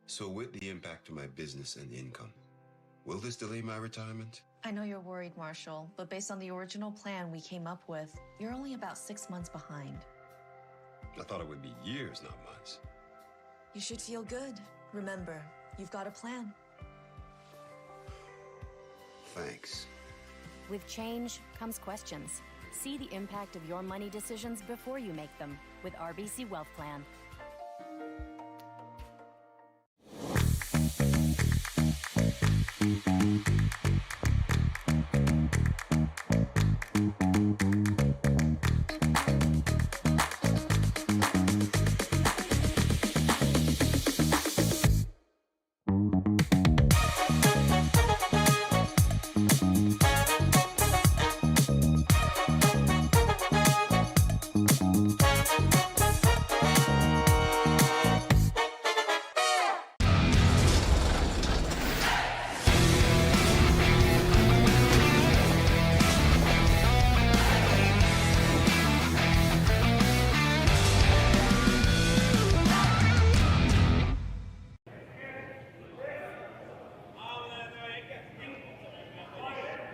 So with the impact to my business and income, will this delay my retirement? I know you're worried, Marshall, but based on the original plan we came up with, you're only about 6 months behind. I thought it would be years, not months. You should feel good. Remember, you've got a plan. Thanks. With change comes questions. See the impact of your money decisions before you make them with RBC Wealth Plan.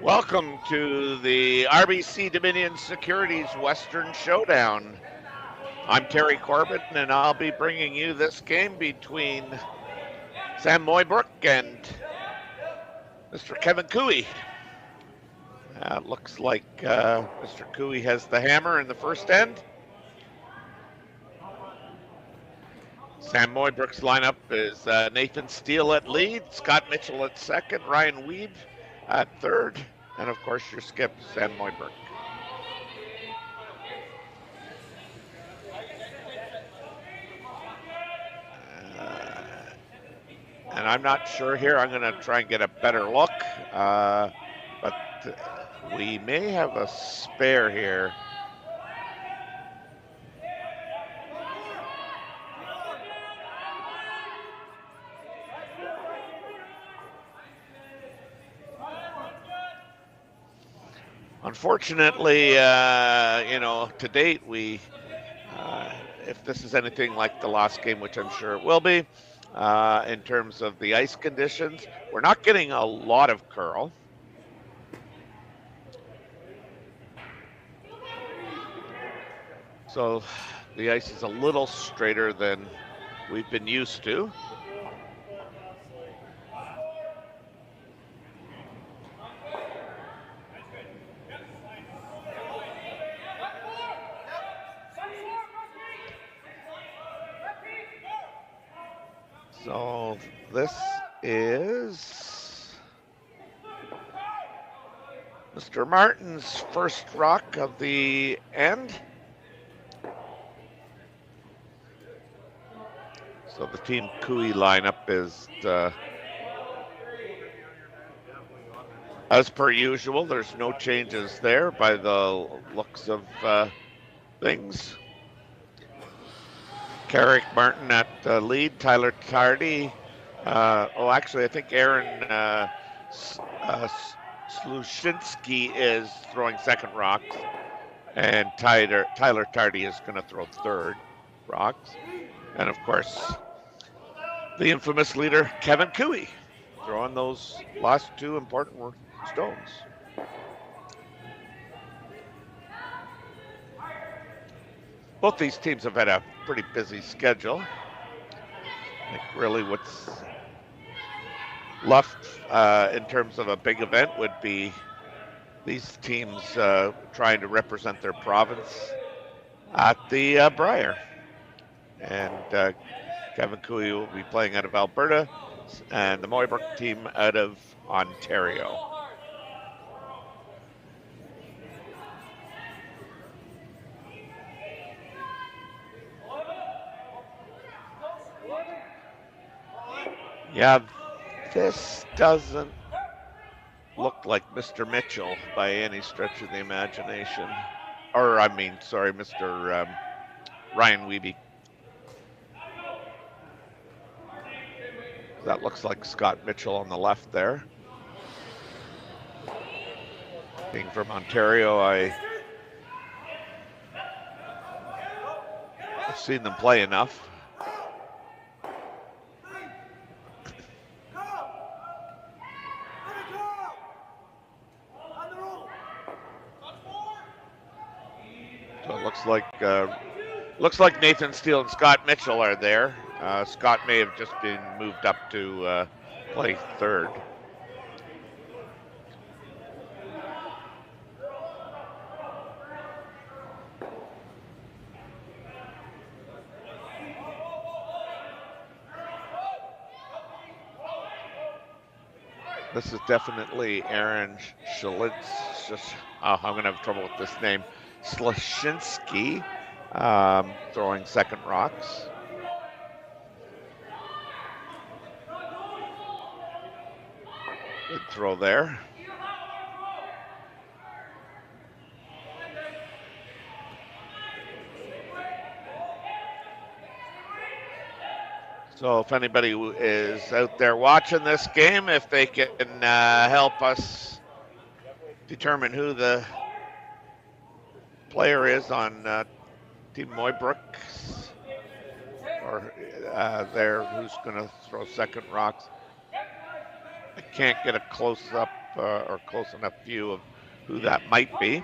Welcome to the RBC Dominion Securities Western Showdown. I'm Terry Corbett, and I'll be bringing you this game between Sam Mooibroek and Mr. Kevin Cooey. It looks like Mr. Cooey has the hammer in the first end. Sam Mooibroek's lineup is Nathan Steele at lead, Scott Mitchell at second, Ryan Weeb at third, and of course your skip, Sam Mooibroek. And I'm not sure here. I'm going to try and get a better look, but we may have a spare here. Unfortunately, to date, if this is anything like the last game, which I'm sure it will be, in terms of the ice conditions, we're not getting a lot of curl. So the ice is a little straighter than we've been used to. So this is Mr. Martin's first rock of the end. So the Team Cooey lineup is, as per usual, there's no changes there by the looks of things. Carrick Martin at the lead, Tyler Tardy. Actually, I think Aaron Slushinsky is throwing second rocks, and Tyler Tardy is going to throw third rocks. And of course, the infamous leader, Kevin Cooey, throwing those last two important stones. Both these teams have had a pretty busy schedule. I think really what's left in terms of a big event would be these teams trying to represent their province at the Brier. And Kevin Cooey will be playing out of Alberta, and the Mooibroek team out of Ontario. Yeah, this doesn't look like Mr. Mitchell by any stretch of the imagination. Mr. Ryan Weeby. That looks like Scott Mitchell on the left there. Being from Ontario, I've seen them play enough. Looks like Nathan Steele and Scott Mitchell are there. Scott may have just been moved up to play third. This is definitely Aaron Schlitz. I'm going to have trouble with this name. Slashinsky throwing second rocks. Good throw there. So if anybody is out there watching this game, if they can help us determine who the player is on Team Mooibroek, or there who's going to throw second rocks. I can't get a close-up or close enough view of who that might be.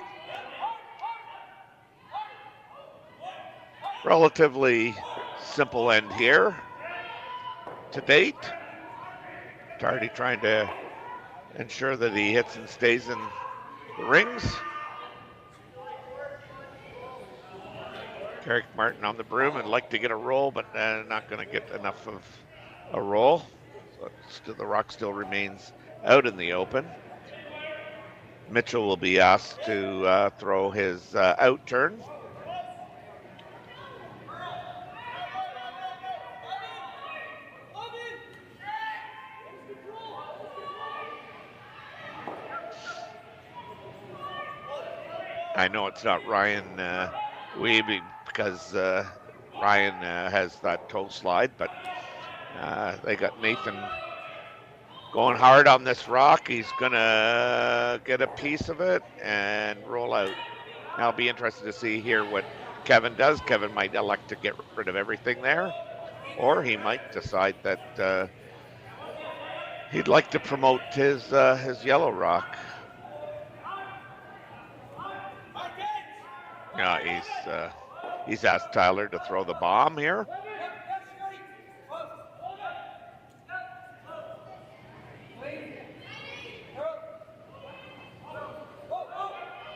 Relatively simple end here to date. Tardy trying to ensure that he hits and stays in the rings. Carrick Martin on the broom and like to get a roll, but not going to get enough of a roll. So the rock still remains out in the open. Mitchell will be asked to throw his out turn. I know it's not Ryan Whitby because Ryan has that toe slide, but they got Nathan going hard on this rock. He's going to get a piece of it and roll out. Now I'll be interested to see here what Kevin does. Kevin might elect to get rid of everything there, or he might decide that he'd like to promote his yellow rock. Yeah, he's asked Tyler to throw the bomb here.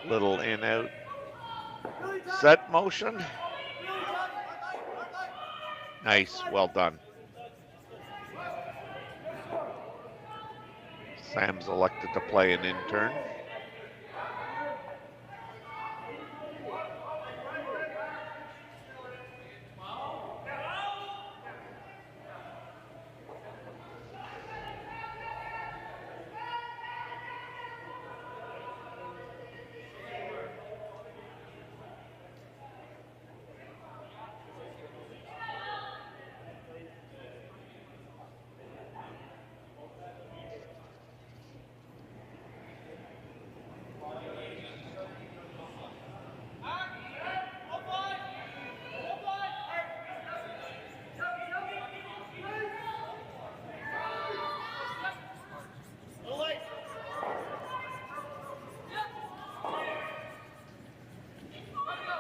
Little in out set motion. Nice, well done. Sam's elected to play an intern.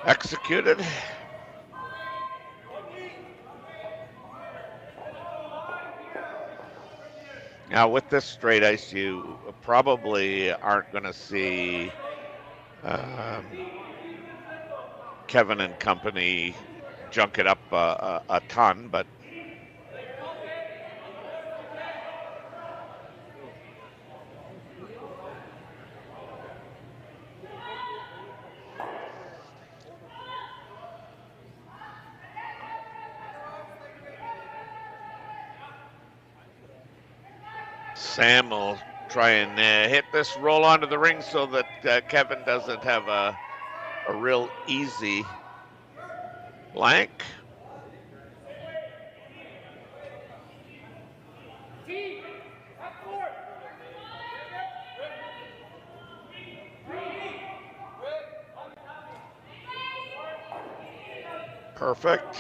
Executed. Now with this straight ice, you probably aren't going to see Kevin and company junk it up a ton, but Sam will try and hit this roll onto the ring so that Kevin doesn't have a real easy blank. Perfect.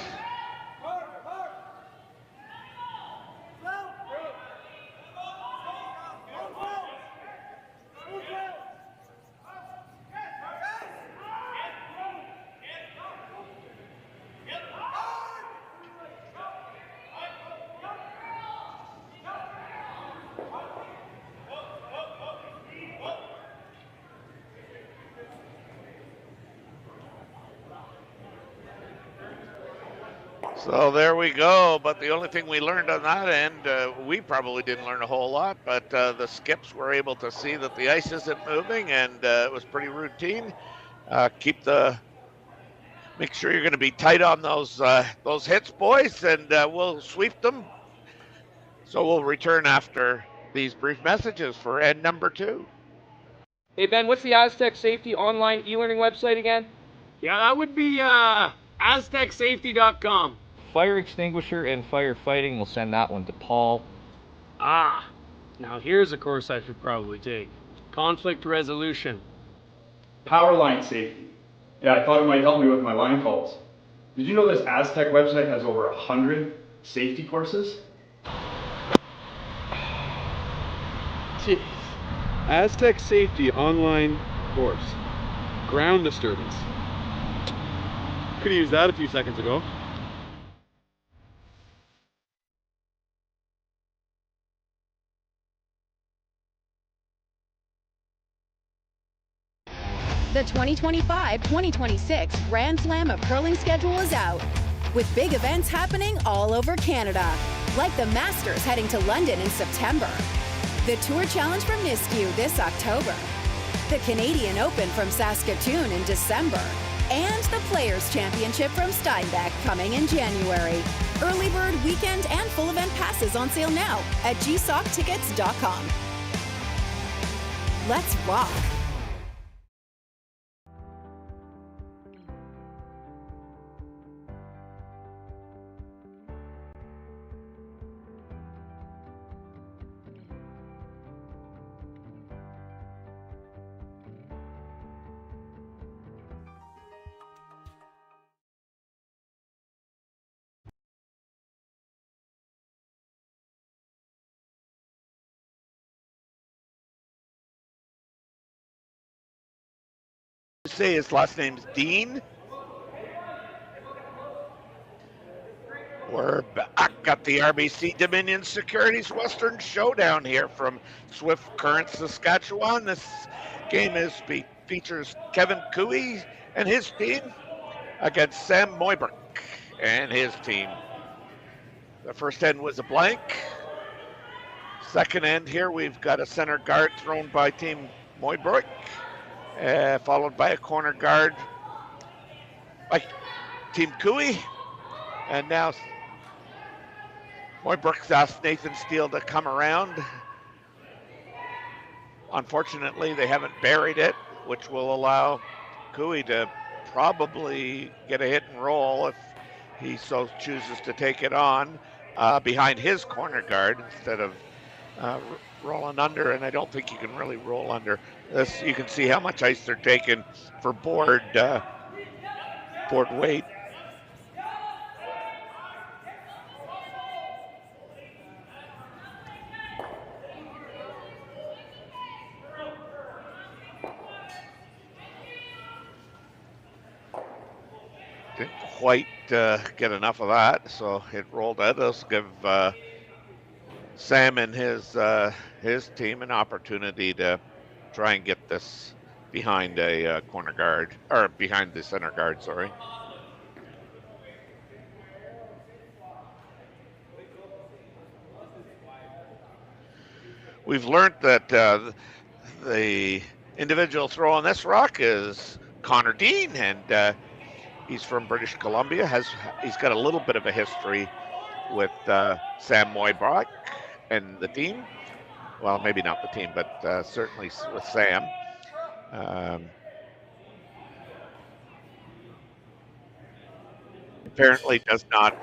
So there we go. But the only thing we learned on that end, we probably didn't learn a whole lot, but the skips were able to see that the ice isn't moving, and it was pretty routine. Make sure you're going to be tight on those hits, boys, and we'll sweep them. So we'll return after these brief messages for end number 2. Hey Ben, what's the Aztec Safety online e-learning website again? Yeah, that would be aztecsafety.com. Fire extinguisher and firefighting, we'll send that one to Paul. Ah, now here's a course I should probably take. Conflict resolution. Power line safety. Yeah, I thought it might help me with my line calls. Did you know this Aztec website has over 100 safety courses? Jeez. Aztec Safety online course. Ground disturbance. Could have used that a few seconds ago. The 2025-2026 Grand Slam of Curling schedule is out, with big events happening all over Canada, like the Masters heading to London in September, the Tour Challenge from Nisku this October, the Canadian Open from Saskatchewan in December, and the Players' Championship from Steinbach coming in January. Early bird weekend and full event passes on sale now at gsoctickets.com. Let's rock! Say his last name's Dean. We're back at the RBC Dominion Securities Western Showdown here from Swift Current, Saskatchewan. This game features Kevin Cooey and his team against Sam Mooibroek and his team. The first end was a blank. Second end here, we've got a center guard thrown by Team Mooibroek. Followed by a corner guard by Team Cooey. And now Mooibroek's asked Nathan Steele to come around. Unfortunately, they haven't buried it, which will allow Cooey to probably get a hit and roll if he so chooses to take it on behind his corner guard instead of rolling under, and I don't think you can really roll under this. You can see how much ice they're taking for board weight. Didn't quite get enough of that, so it rolled out. Let's give Sam and his team an opportunity to try and get this behind a corner guard, or behind the center guard, sorry. We've learned that the individual throwing this rock is Connor Dean, and he's from British Columbia. He's got a little bit of a history with Sam Mooibroek and the team. Well, maybe not the team, but certainly with Sam. Apparently does not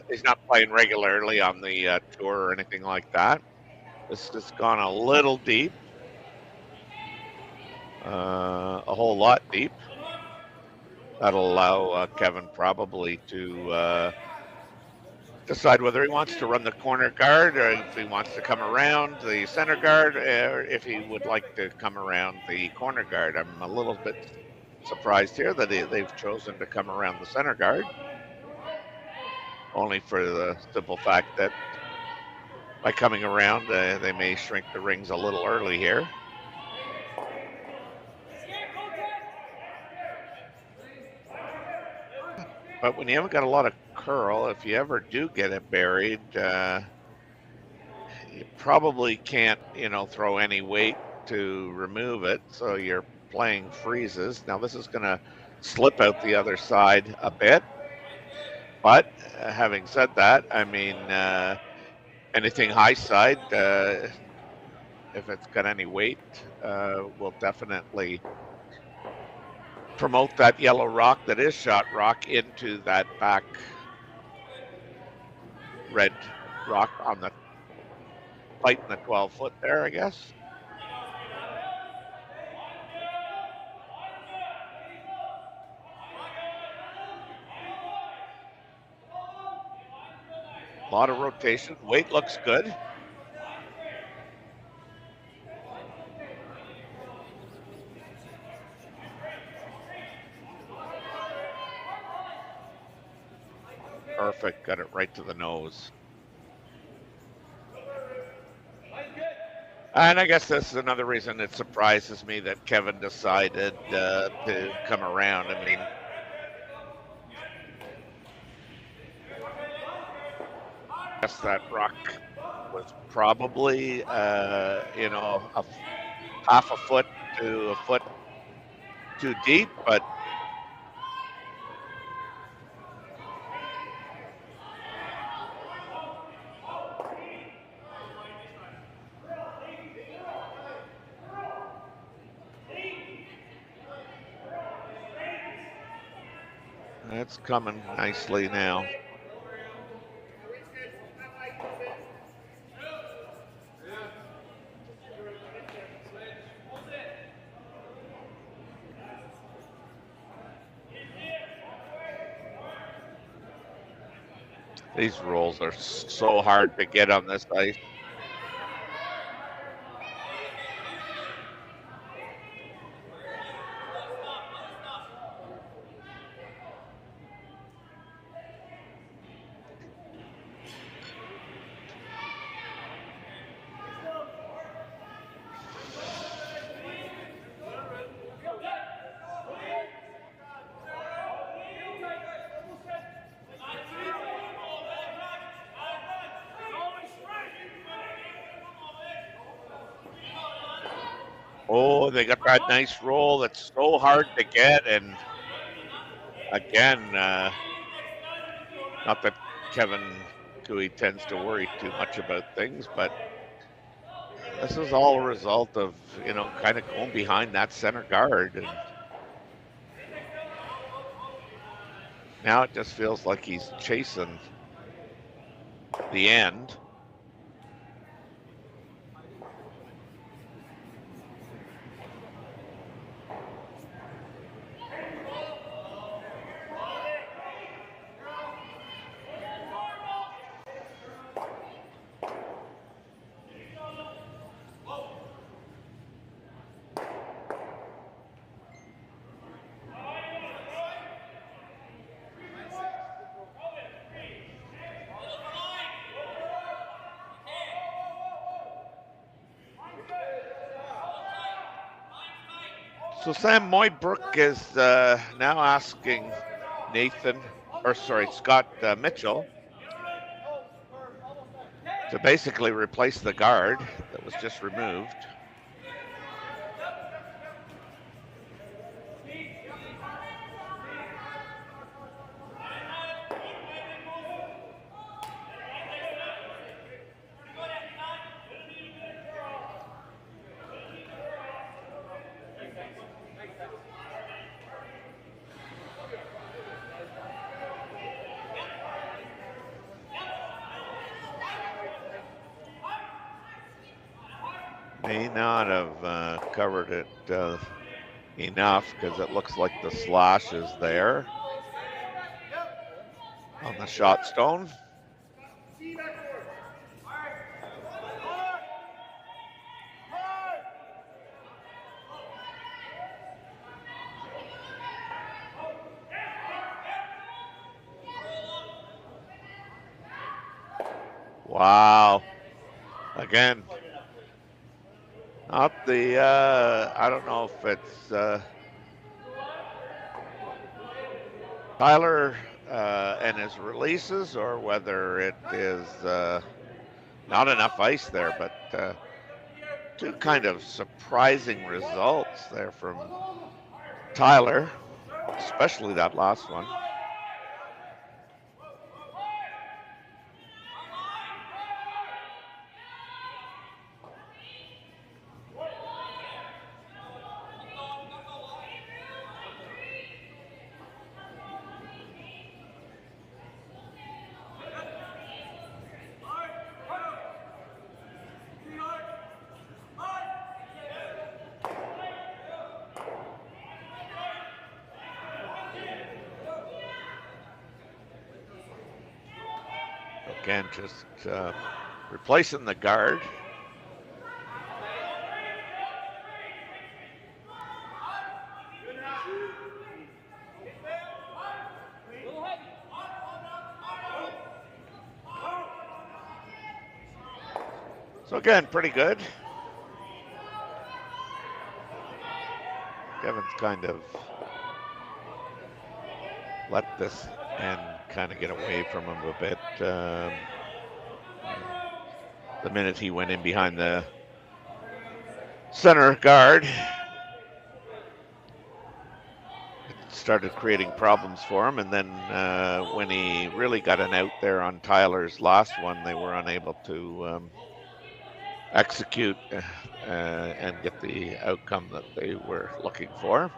he's not playing regularly on the tour or anything like that. This has gone a little deep, a whole lot deep. That'll allow Kevin probably to decide whether he wants to run the corner guard or if he wants to come around the center guard, or if he would like to come around the corner guard. I'm a little bit surprised here that they've chosen to come around the center guard, only for the simple fact that by coming around, they may shrink the rings a little early here. But when you haven't got a lot of curl, if you ever do get it buried, you probably can't, throw any weight to remove it. So you're playing freezes. Now this is going to slip out the other side a bit. But having said that, I mean, anything high side, if it's got any weight, will definitely promote that yellow rock that is shot rock into that back red rock on the fight in the 12-foot there, I guess. A lot of rotation. Weight looks good. Perfect. Got it right to the nose. And I guess this is another reason it surprises me that Kevin decided to come around. I mean, I guess that rock was probably, a half a foot to a foot too deep, but it's coming nicely now. These rolls are so hard to get on this ice. Oh, they got that nice roll that's so hard to get. And again, not that Kevin Cooey tends to worry too much about things, but this is all a result of, kind of going behind that center guard. And now it just feels like he's chasing the end. So Sam Mooibroek is now asking Scott Mitchell to basically replace the guard that was just removed. May not have covered it enough because it looks like the slash is there on the shot stone. Wow. Again. Not the, I don't know if it's Tyler and his releases, or whether it is not enough ice there. But two kind of surprising results there from Tyler, especially that last one. Again, just replacing the guard. So again, pretty good. Kevin's kind of let this end kind of get away from him a bit. The minute he went in behind the center guard, it started creating problems for him. And then when he really got an out there on Tyler's last one, they were unable to execute and get the outcome that they were looking for.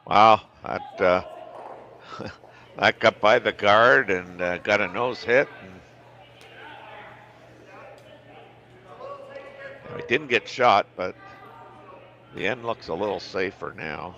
Wow, that that got by the guard and got a nose hit. And he didn't get shot, but the end looks a little safer now.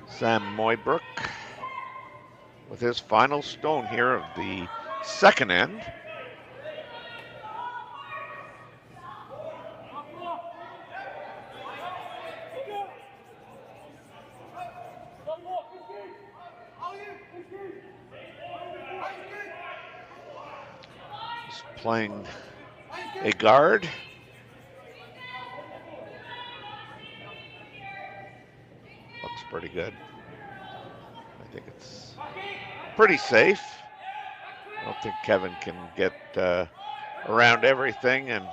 Sam Mooibroek with his final stone here of the second end. He's playing a guard. Looks pretty good. I think it's pretty safe. I don't think Kevin can get around everything, and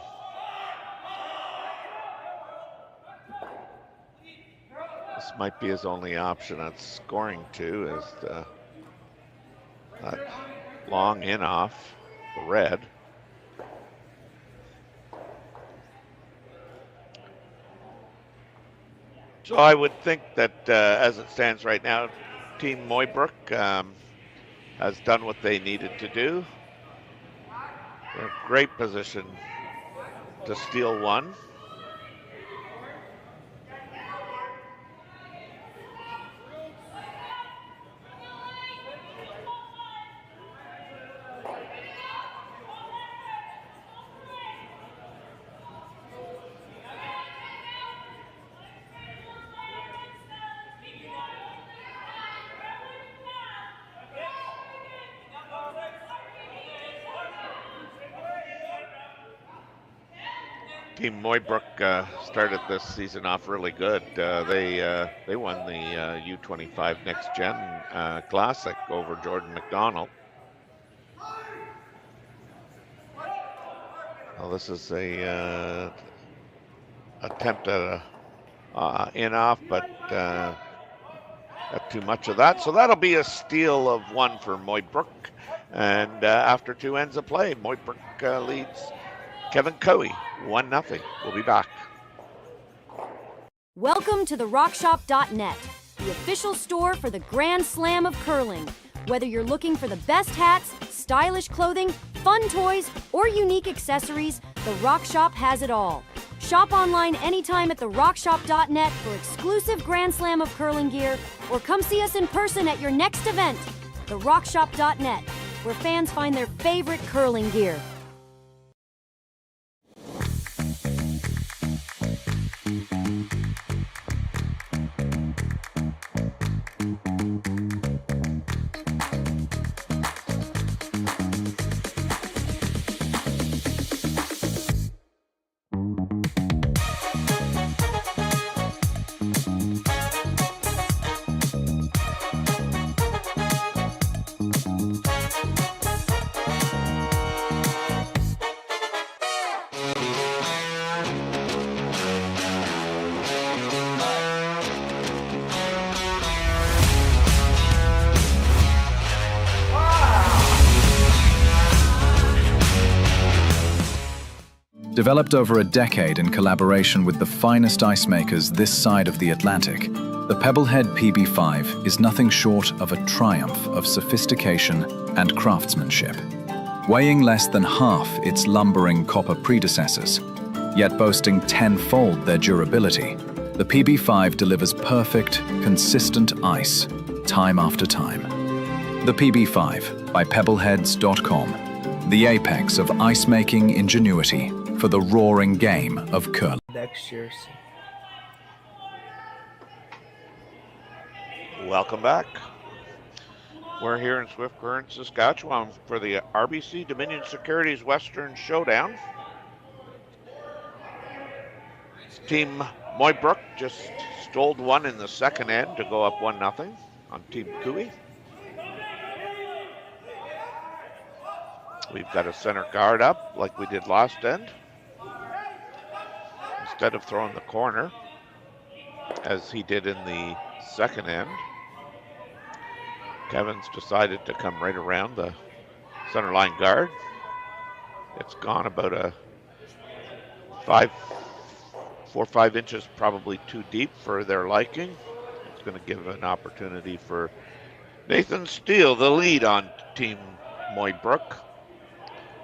this might be his only option at scoring too, is that long in off the red. So I would think that as it stands right now, Team Mooibroek has done what they needed to do. They're in a great position to steal one. Team Mooibroek started this season off really good. They won the U25 Next Gen Classic over Jordan McDonald. Well, this is a attempt at a in-off, but not too much of that. So that'll be a steal of one for Mooibroek. And after 2 ends of play, Mooibroek leads Kevin Cowie 1-0. We'll be back. Welcome to the RockShop.net, the official store for the Grand Slam of curling. Whether you're looking for the best hats, stylish clothing, fun toys, or unique accessories, the Rock Shop has it all. Shop online anytime at therockshop.net for exclusive Grand Slam of curling gear, or come see us in person at your next event. Therockshop.net, where fans find their favorite curling gear. Developed over a decade in collaboration with the finest ice makers this side of the Atlantic, the Pebblehead PB5 is nothing short of a triumph of sophistication and craftsmanship. Weighing less than half its lumbering copper predecessors, yet boasting tenfold their durability, the PB5 delivers perfect, consistent ice, time after time. The PB5 by Pebbleheads.com, the apex of ice-making ingenuity for the roaring game of curling. Welcome back. We're here in Swift Current, Saskatchewan for the RBC Dominion Securities Western Showdown. Team Mooibroek just stole one in the second end to go up 1-0 on Team Cowie. We've got a center guard up like we did last end. Instead of throwing the corner, as he did in the second end, Kevin's decided to come right around the center line guard. It's gone about a 4 or 5 inches probably too deep for their liking. It's going to give an opportunity for Nathan Steele, the lead on Team Mooibroek,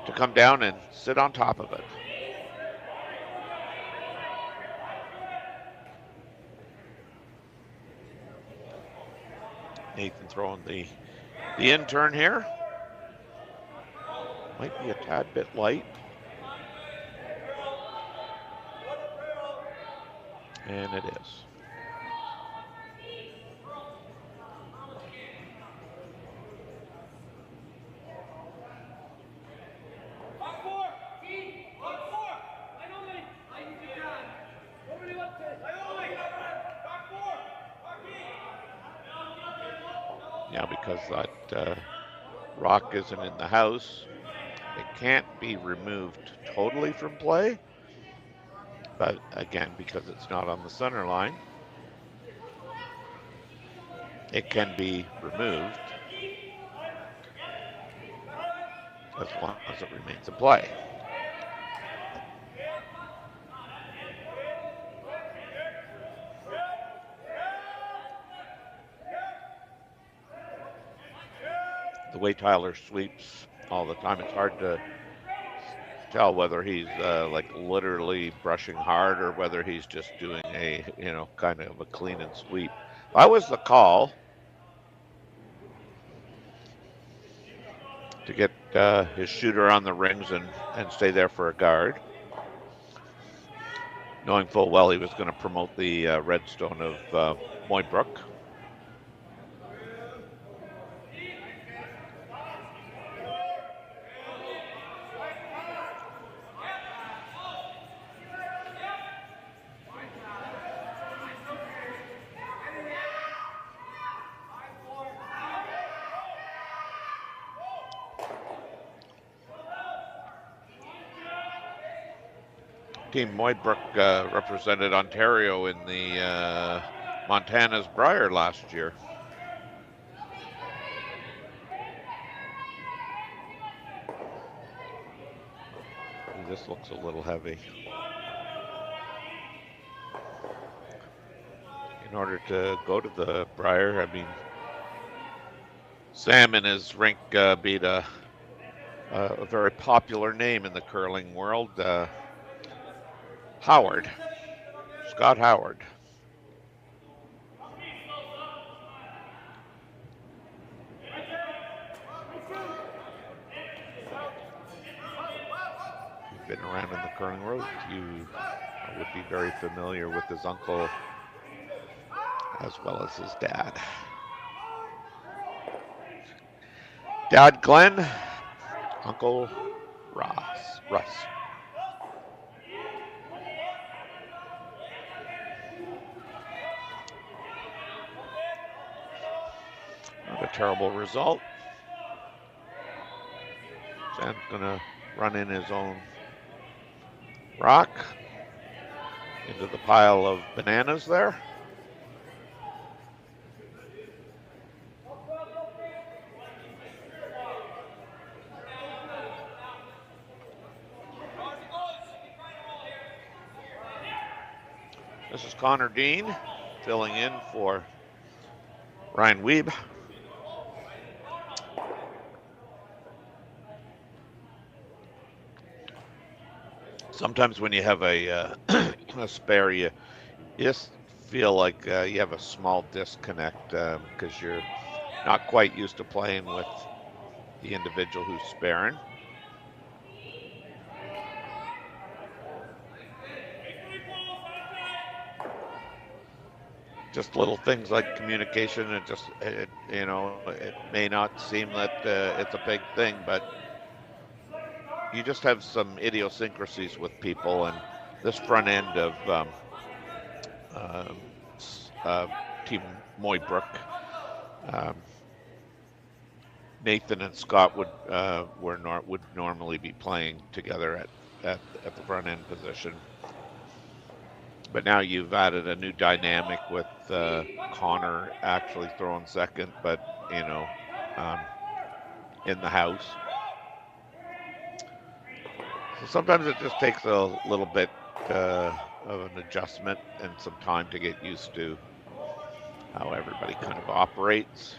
to come down and sit on top of it. Nathan throwing the in turn here. Might be a tad bit light. And it is. Now, because that rock isn't in the house, it can't be removed totally from play. But again, because it's not on the center line, it can be removed as long as it remains in play. The way Tyler sweeps all the time, it's hard to tell whether he's like literally brushing hard or whether he's just doing a, kind of a clean and sweep. That was the call to get his shooter on the rings and stay there for a guard, knowing full well he was going to promote the redstone of Mooibroek. Team Mooibroek represented Ontario in the Montana's Brier last year. This looks a little heavy. In order to go to the Brier, I mean, Sam in his rink beat a very popular name in the curling world, Howard, Scott Howard. You've been around in the curling world, you would be very familiar with his uncle as well as his dad. Dad Glenn, Uncle Russ. Not a terrible result. Sam's gonna run in his own rock into the pile of bananas there. This is Connor Dean filling in for Ryan Weeb. Sometimes when you have a spare, you just feel like you have a small disconnect because you're not quite used to playing with the individual who's sparing. Just little things like communication, and just it may not seem that it's a big thing, but you just have some idiosyncrasies with people, and this front end of Team Mooibroek, Nathan and Scott would normally be playing together at the front end position. But now you've added a new dynamic with Connor actually throwing second, but in the house. So sometimes it just takes a little bit of an adjustment and some time to get used to how everybody kind of operates.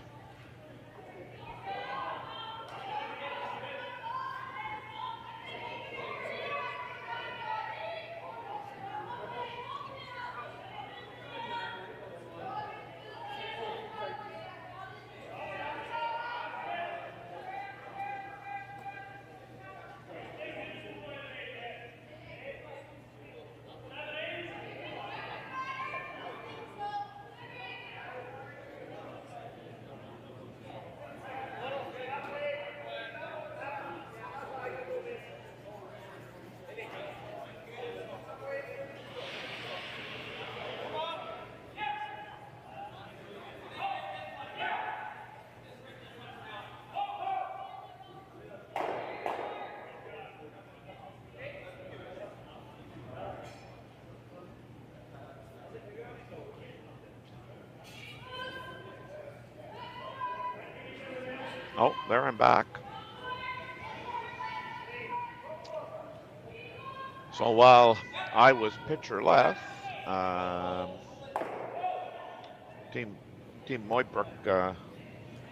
Oh, there I'm back. So while I was pitcher left, Team Mooibroek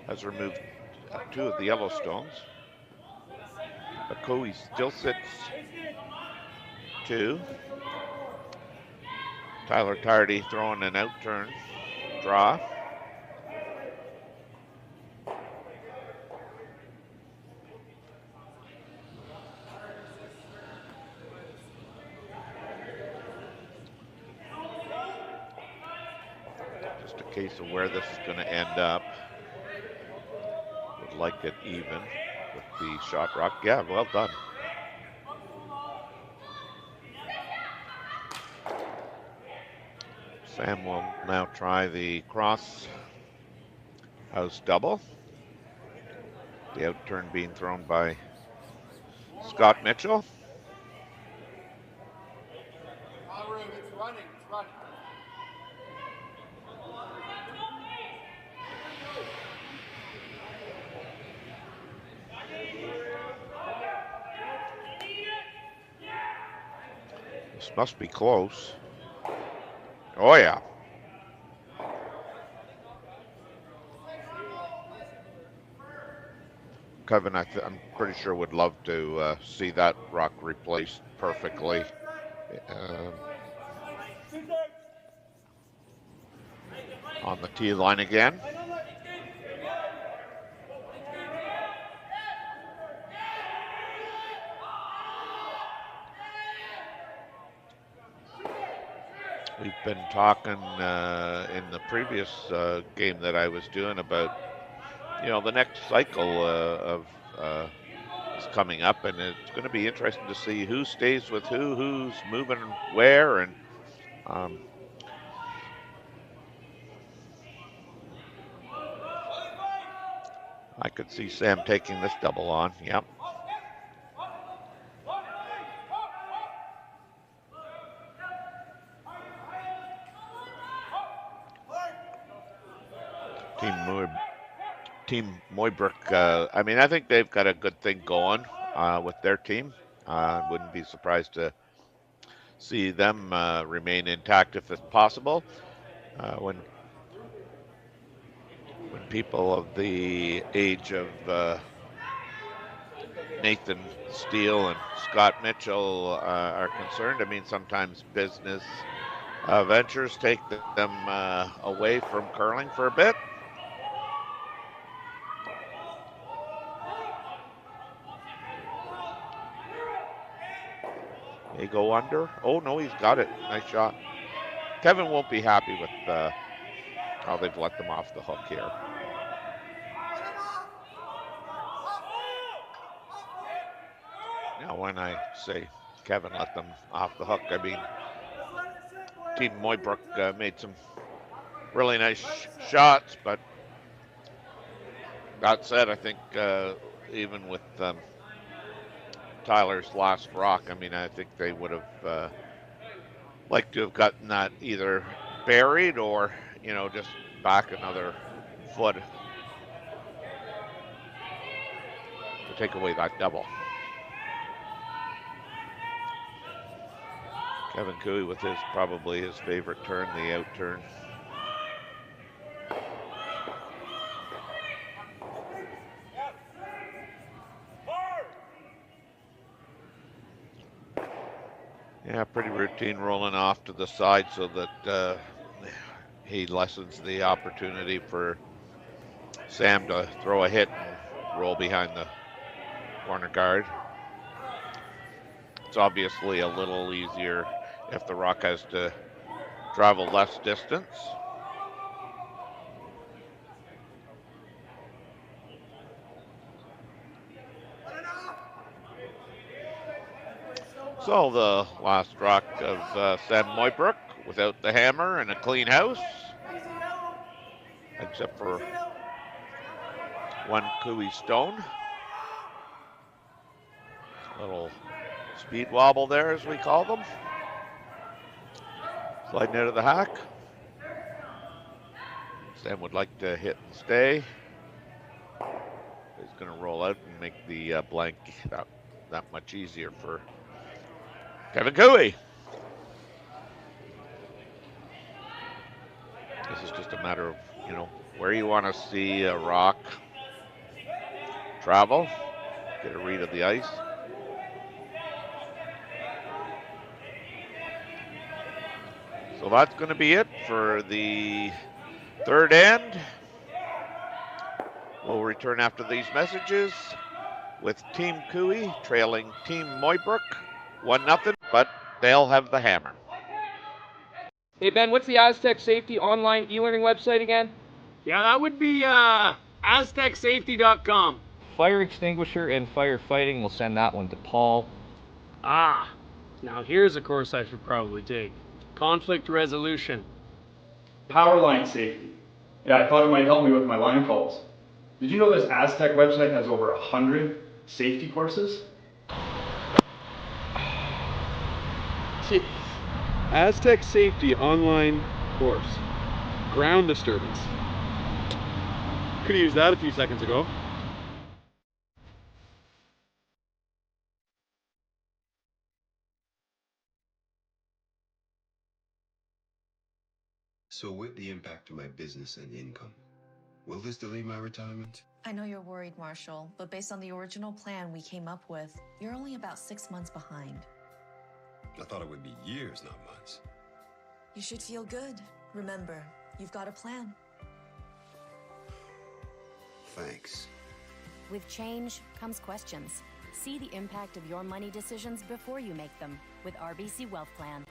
has removed 2 of the Yellowstones. But Coey still sits 2. Tyler Tardy throwing an out turn draw. Case of where this is going to end up. Would like it even with the shot rock. Yeah, well done. Sam will now try the cross house double. The out turn being thrown by Scott Mitchell. This must be close. Oh, yeah. Kevin, I'm pretty sure would love to see that rock replaced perfectly. On the tee line again. We've been talking in the previous game that I was doing about, the next cycle is coming up, and it's going to be interesting to see who stays with who's moving where, and I could see Sam taking this double on. Yep. Team Mooibroek, I think they've got a good thing going with their team. Wouldn't be surprised to see them remain intact if it's possible. When people of the age of Nathan Steele and Scott Mitchell are concerned, sometimes business ventures take them away from curling for a bit. They go under. Oh, no, he's got it. Nice shot. Kevin won't be happy with how they've let them off the hook here. Now, when I say Kevin let them off the hook, I mean Team Mooibroek made some really nice shots, but that said, I think even with Tyler's last rock, I think they would have liked to have gotten that either buried or, just back another foot to take away that double. Kevin Cooey with probably his favorite turn, the out turn. Yeah, pretty routine rolling off to the side so that he lessens the opportunity for Sam to throw a hit and roll behind the corner guard. It's obviously a little easier if the rock has to travel less distance. So the last rock of Sam Mooibroek without the hammer and a clean house, except for one Cooey stone. Little speed wobble there, as we call them. Sliding out of the hack. Sam would like to hit and stay. He's going to roll out and make the blank that much easier for Kevin Cooey. This is just a matter of, where you want to see a rock travel. Get a read of the ice. So that's going to be it for the third end. We'll return after these messages with Team Cooey trailing Team Mooibroek 1-0, but they'll have the hammer. Hey, Ben, what's the Aztec Safety online e-learning website again? Yeah, that would be aztecsafety.com. Fire extinguisher and firefighting, we'll send that one to Paul. Now here's a course I should probably take. Conflict resolution. Power line safety. Yeah, I thought it might help me with my line calls. Did you know this Aztec website has over 100 safety courses? Jeez. Aztec Safety online course. Ground disturbance. Could have used that a few seconds ago. So with the impact to my business and income, will this delay my retirement? I know you're worried, Marshall, but based on the original plan we came up with, you're only about 6 months behind. I thought it would be years, not months. You should feel good. Remember, you've got a plan. Thanks. With change comes questions. See the impact of your money decisions before you make them with RBC Wealth Plan.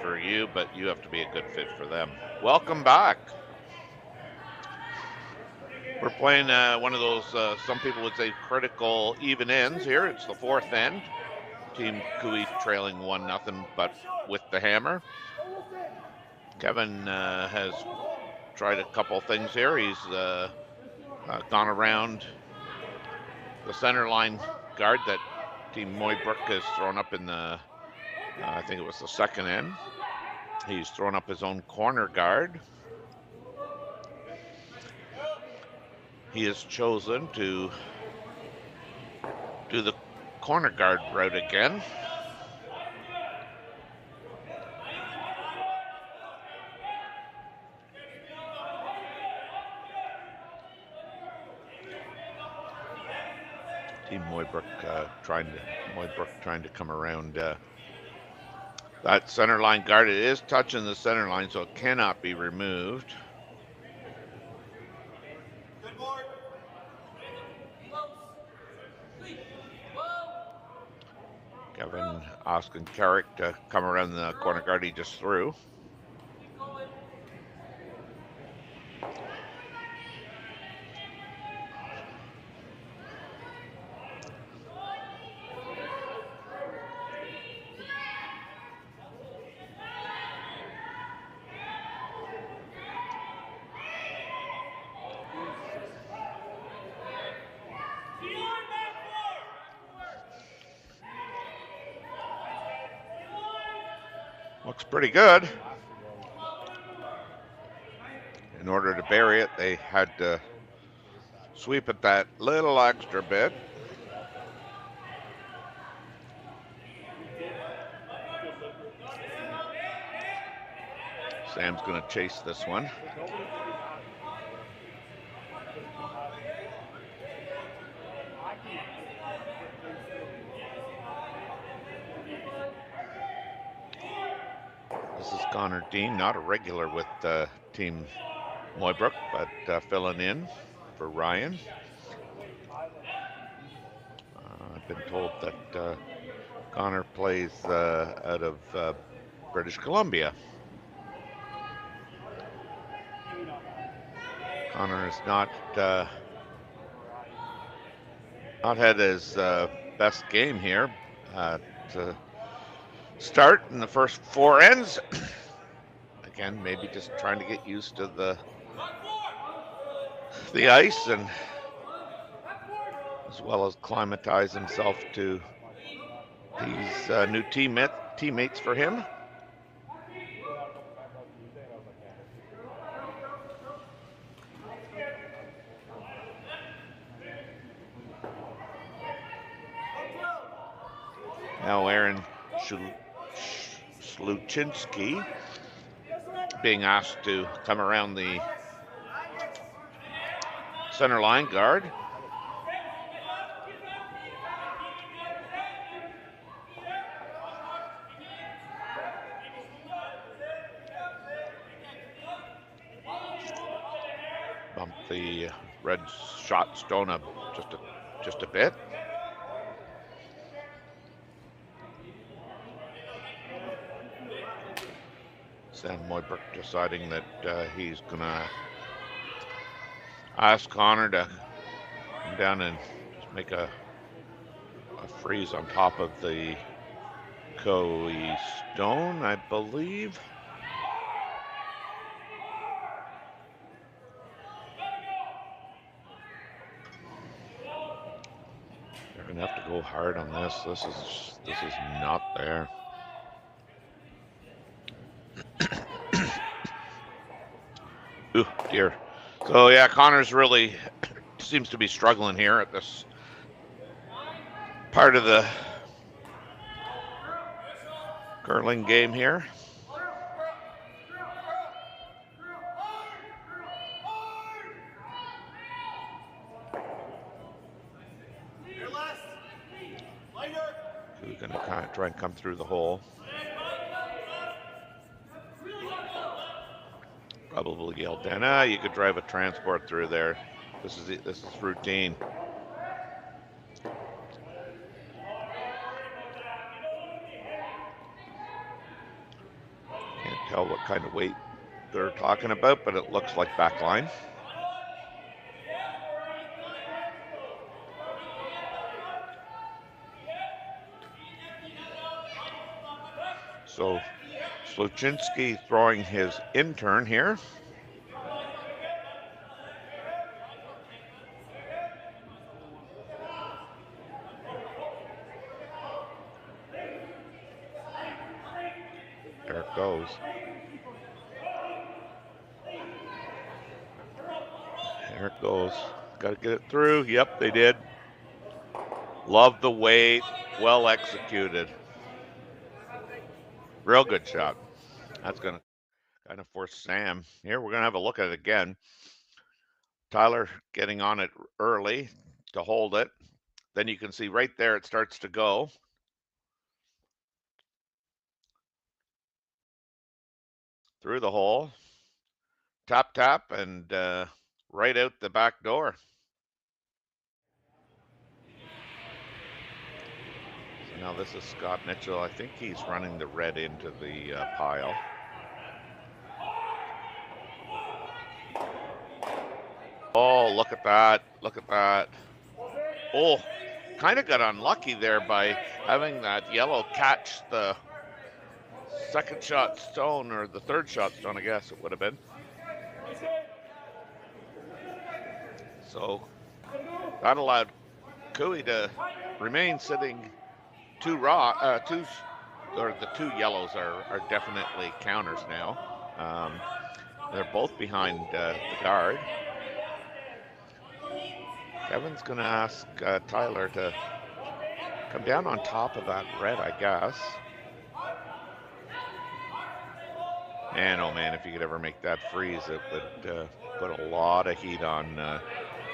For you, but you have to be a good fit for them. Welcome back. We're playing one of those, some people would say, critical even ends here. It's the fourth end. Team Cooey trailing 1-0, but with the hammer. Kevin has tried a couple things here. He's gone around the center line guard that Team Mooibroek has thrown up in the, I think it was the second end. He's thrown up his own corner guard. He has chosen to do the corner guard route again. Team Mooibroek trying to come around that center line guard. It is touching the center line, so it cannot be removed. Kevin asking Carrick to come around the corner guard he just threw. Looks pretty good. In order to bury it, they had to sweep it that little extra bit. Sam's going to chase this one. This is Connor Dean, not a regular with Team Mooibroek, but filling in for Ryan. I've been told that Connor plays out of British Columbia. Connor has not had his best game here to start in the first four ends. Again, maybe just trying to get used to the ice, and as well as climatize himself to these new teammates for him. Now Aaron Sluchinski being asked to come around the center line guard. Bump the red shot stone up just a bit. Sam Mooibroek deciding that he's gonna ask Connor to come down and just make a a freeze on top of the Coe stone, I believe. They're gonna have to go hard on this. This is not there. Ooh, dear. So yeah, Connor's really seems to be struggling here at this part of the curling game here. Who's going to try and come through the hole? Probably Eldena. You could drive a transport through there. This is routine. Can't tell what kind of weight they're talking about, but it looks like backline. So Sluchinski throwing his intern here. There it goes. There it goes. Got to get it through. Yep, they did. Love the weight. Well executed. Real good shot. That's going to kind of force Sam. Here, we're going to have a look at it again. Tyler getting on it early to hold it. Then you can see right there it starts to go. Through the hole. Tap, tap, and right out the back door. So now this is Scott Mitchell. I think he's running the red into the pile. Oh, look at that. Look at that. Oh, kind of got unlucky there by having that yellow catch the second shot stone, or the third shot stone, I guess it would have been. So that allowed Cooey to remain sitting the two yellows are definitely counters now. They're both behind the guard. Kevin's going to ask Tyler to come down on top of that red, I guess. And oh man, if you could ever make that freeze, it would put a lot of heat on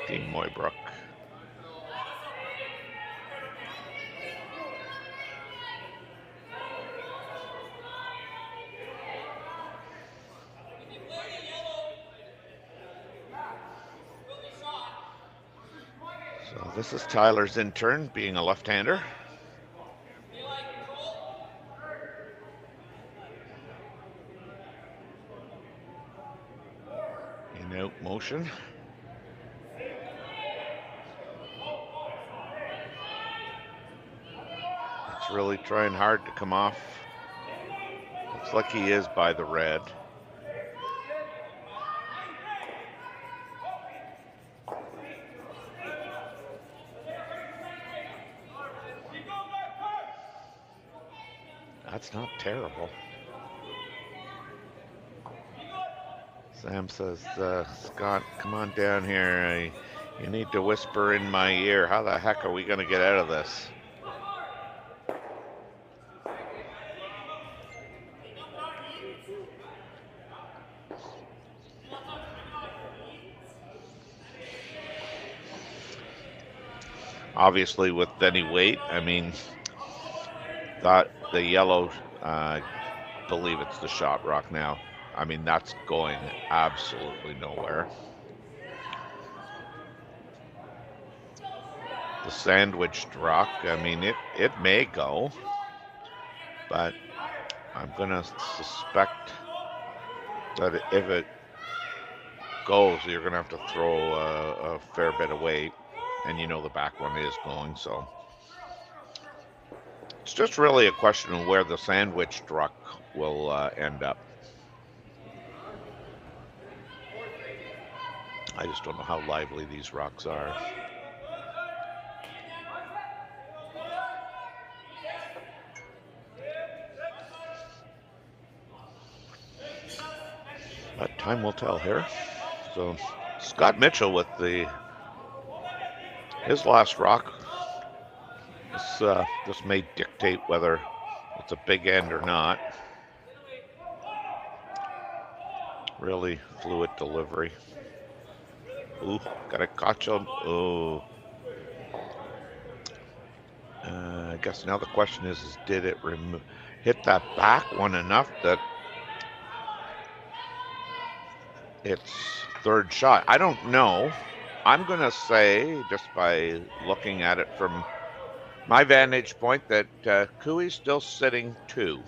Team Mooibroek. So this is Tyler's intern, being a left-hander. In out motion. It's really trying hard to come off. Looks like he is by the red. That's not terrible. Sam says, Scott, come on down here. You need to whisper in my ear. How the heck are we going to get out of this? Obviously, with any weight, I mean, thought the yellow, believe it's the shot rock now. I mean, that's going absolutely nowhere. The sandwiched rock, I mean, it may go, but I'm going to suspect that if it goes, you're going to have to throw a fair bit of weight, and you know the back one is going, so It's just really a question of where the sandwiched rock will end up. I just don't know how lively these rocks are. But time will tell here. So Scott Mitchell with his last rock. This may dictate whether it's a big end or not. Really fluid delivery. Ooh, got a gotcha. Oh. I guess now the question is did it hit that back one enough that it's third shot? I don't know. I'm going to say, just by looking at it from my vantage point, that Cooey's still sitting 2.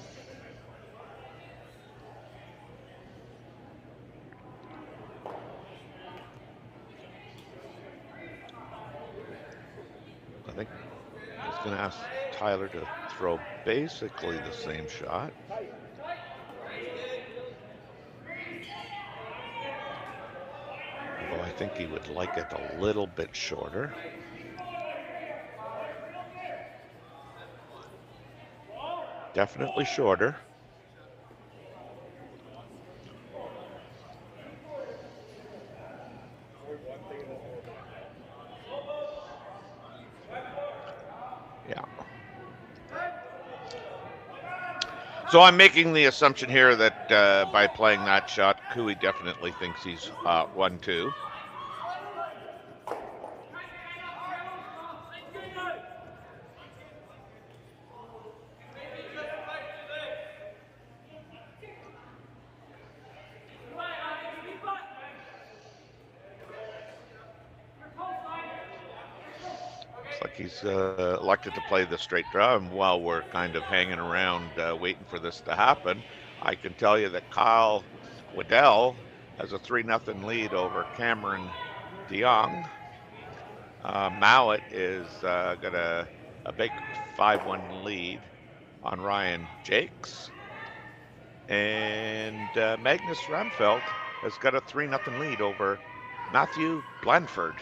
I think he's going to ask Tyler to throw basically the same shot. Although I think he would like it a little bit shorter. Definitely shorter. Yeah. So I'm making the assumption here that by playing that shot, Cooey definitely thinks he's 1-2. He's elected to play the straight draw, and while we're kind of hanging around waiting for this to happen, I can tell you that Kyle Waddell has a 3-0 lead over Cameron DeYoung. Mallett is got a big 5-1 lead on Ryan Jakes, and Magnus Ramfeld has got a 3-0 lead over Matthew Blandford.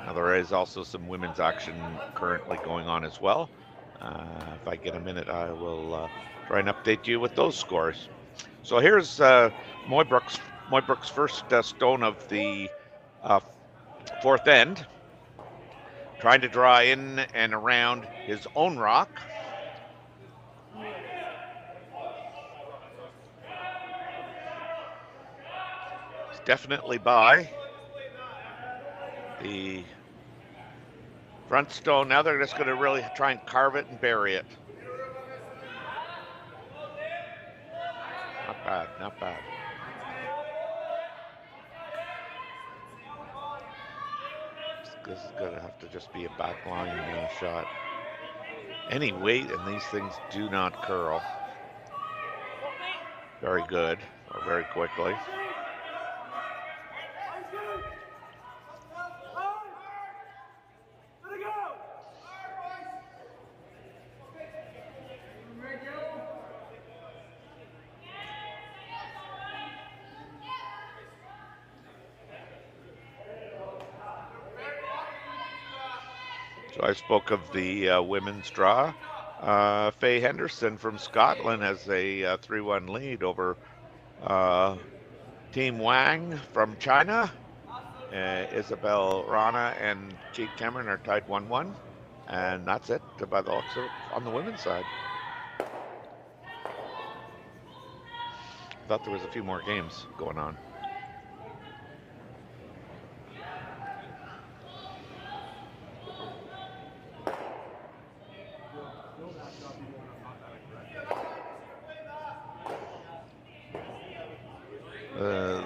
Now there is also some women's action currently going on as well. If I get a minute, I will try and update you with those scores. So here's Mooibroek's first stone of the fourth end, trying to draw in and around his own rock. It's definitely by the front stone. Now they're just going to really try and carve it and bury it. Not bad, not bad. This is going to have to just be a backline shot. Any weight and these things do not curl very good or very quickly. So I spoke of the women's draw. Faye Henderson from Scotland has a 3-1 lead over Team Wang from China. Isabel Rana and Jeet Cameron are tied 1-1. And that's it by the looks of it on the women's side. Thought there was a few more games going on.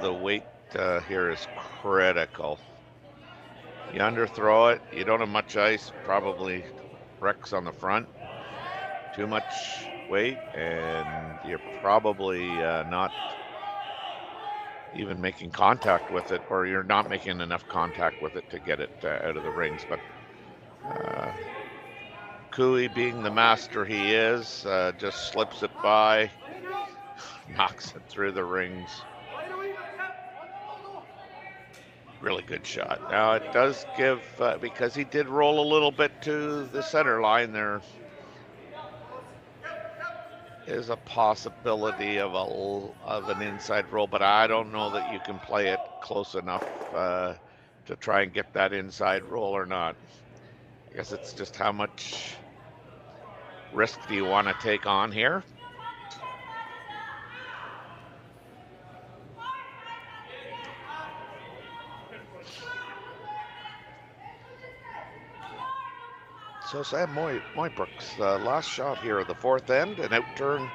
The weight here is critical. You underthrow it, you don't have much ice, probably wrecks on the front. Too much weight, and you're probably not even making contact with it, or you're not making enough contact with it to get it out of the rings. But Cooey, being the master he is, just slips it by, knocks it through the rings. Really good shot. Now it does give, because he did roll a little bit to the center line, there is a possibility of an inside roll, but I don't know that you can play it close enough to try and get that inside roll or not. I guess it's just how much risk do you want to take on here? So Sam Mooibroek's last shot here of the fourth end, an out turn,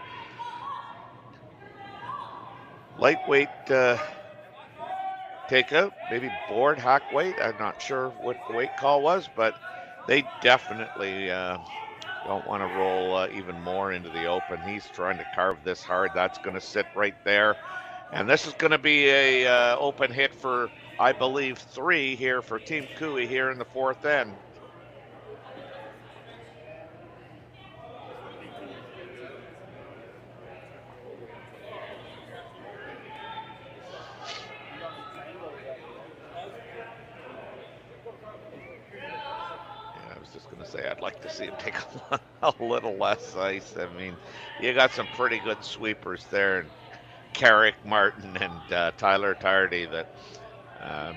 lightweight takeout, maybe board hack weight. I'm not sure what the weight call was, but they definitely don't want to roll even more into the open. He's trying to carve this hard. That's going to sit right there, and this is going to be a open hit for, I believe, 3 here for Team Cooey here in the fourth end. I'd like to see him take a little less ice. I mean, you got some pretty good sweepers there, and Carrick, Martin, and Tyler Tardy that I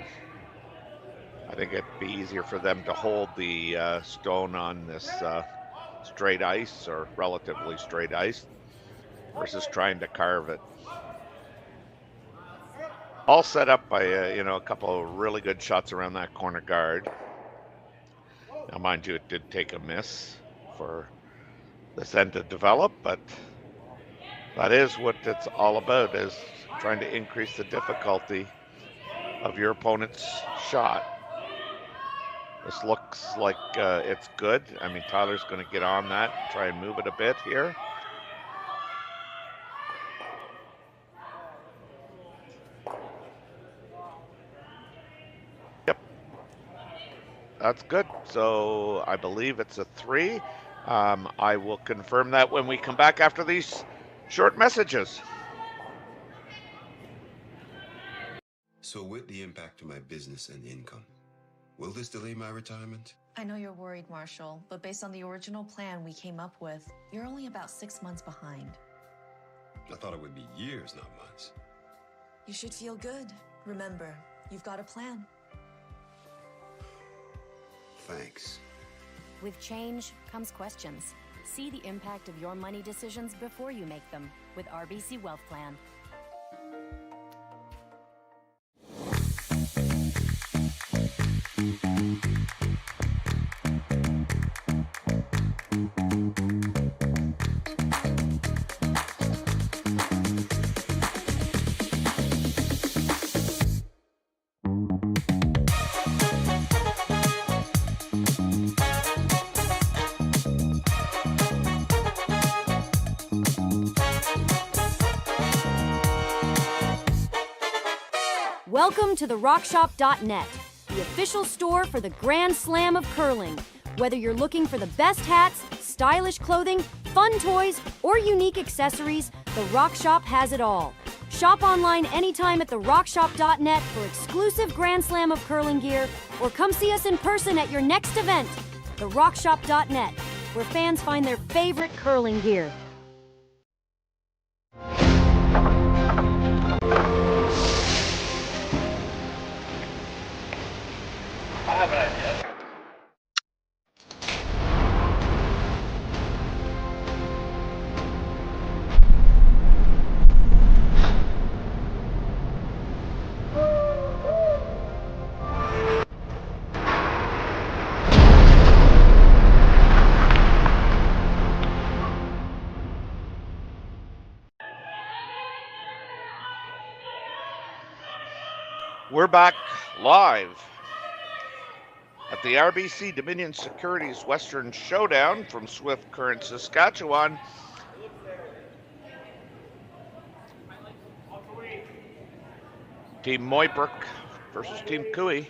think it'd be easier for them to hold the stone on this straight ice, or relatively straight ice, versus trying to carve it. All set up by a couple of really good shots around that corner guard. Now, mind you, it did take a miss for this end to develop, but that is what it's all about, is trying to increase the difficulty of your opponent's shot. This looks like it's good. I mean, Tyler's going to get on that, try and move it a bit here. That's good. So I believe it's a 3. I will confirm that when we come back after these short messages. So with the impact to my business and income, will this delay my retirement? I know you're worried, Marshall, but based on the original plan we came up with, you're only about 6 months behind. I thought it would be years, not months. You should feel good. Remember, you've got a plan. Thanks. With change comes questions. See the impact of your money decisions before you make them with RBC Wealth Plan. Welcome to the RockShop.net, the official store for the Grand Slam of curling. Whether you're looking for the best hats, stylish clothing, fun toys, or unique accessories, the Rock Shop has it all. Shop online anytime at therockshop.net for exclusive Grand Slam of curling gear, or come see us in person at your next event. TheRockShop.net, where fans find their favorite curling gear. I have an idea. We're back live at the RBC Dominion Securities Western Showdown from Swift Current, Saskatchewan. Team Mooibroek versus Team Cooey.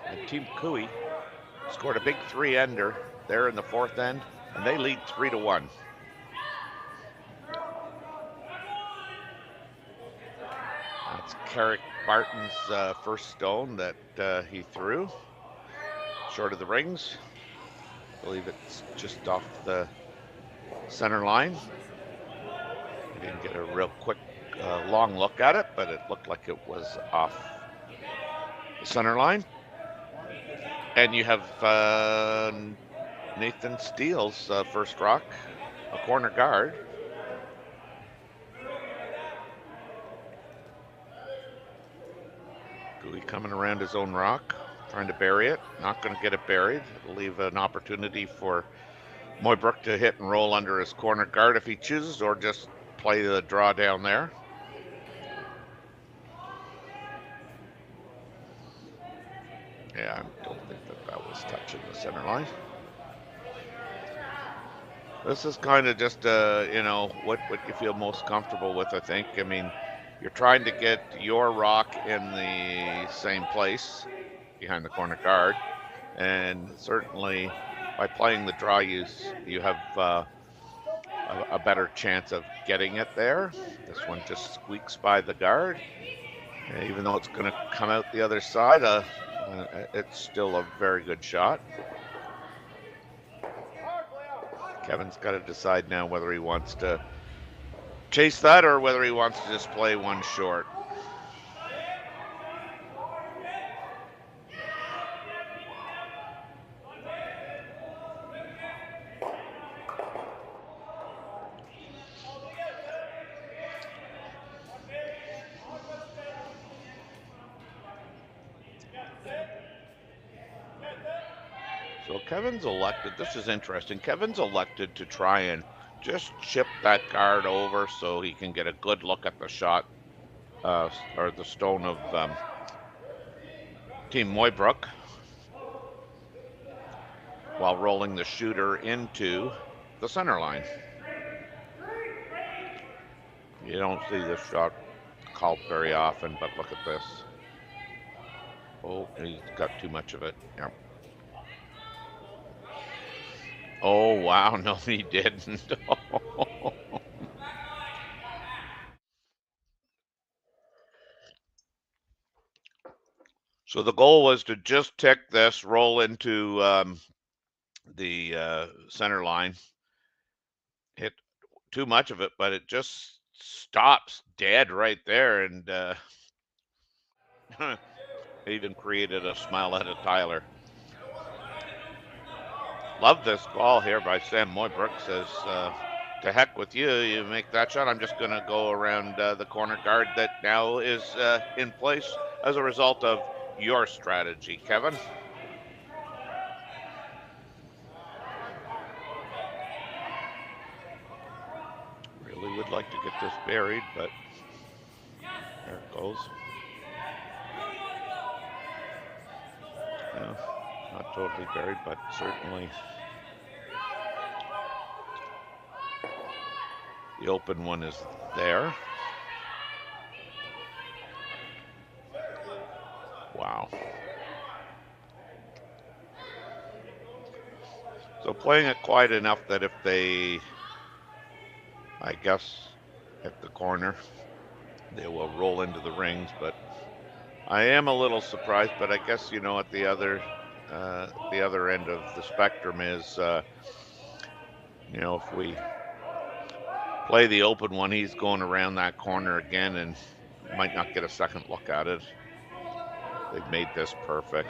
And Team Cooey scored a big 3-ender there in the 4th end, and they lead 3-1. That's Carrick Barton's first stone that he threw, short of the rings. I believe it's just off the center line. I didn't get a real quick, long look at it, but it looked like it was off the center line. And you have Nathan Steele's first rock, a corner guard. Gooey coming around his own rock, trying to bury it. Not going to get it buried. It'll leave an opportunity for Mooibroek to hit and roll under his corner guard if he chooses, or just play the draw down there. Yeah, I don't think that was touching the center line. This is kind of just, you know, what you feel most comfortable with, I think. I mean, you're trying to get your rock in the same place behind the corner guard, and certainly by playing the draw, you have a better chance of getting it there. This one just squeaks by the guard. Even though it's going to come out the other side, it's still a very good shot. Kevin's got to decide now whether he wants to chase that or whether he wants to just play one short. So Kevin's elected, this is interesting, Kevin's elected to try and just chip that guard over so he can get a good look at the shot, or the stone of Team Mooibroek, while rolling the shooter into the center line. You don't see this shot called very often, but look at this. Oh, he's got too much of it. Yep. Oh, wow. No, he didn't. So the goal was to just tick this, roll into the center line. Hit too much of it, but it just stops dead right there. And even created a smile out of Tyler. Love this ball here by Sam Mooibroek. Says, to heck with you, you make that shot. I'm just going to go around the corner guard that now is in place as a result of your strategy, Kevin. Really would like to get this buried, but there it goes. Yeah, not totally buried, but certainly the open one is there. Wow. So playing it quiet enough that if they, I guess, hit the corner, they will roll into the rings. But I am a little surprised, but I guess, you know, at the other end of the spectrum is, you know, if we play the open one, he's going around that corner again and might not get a second look at it. They've made this perfect.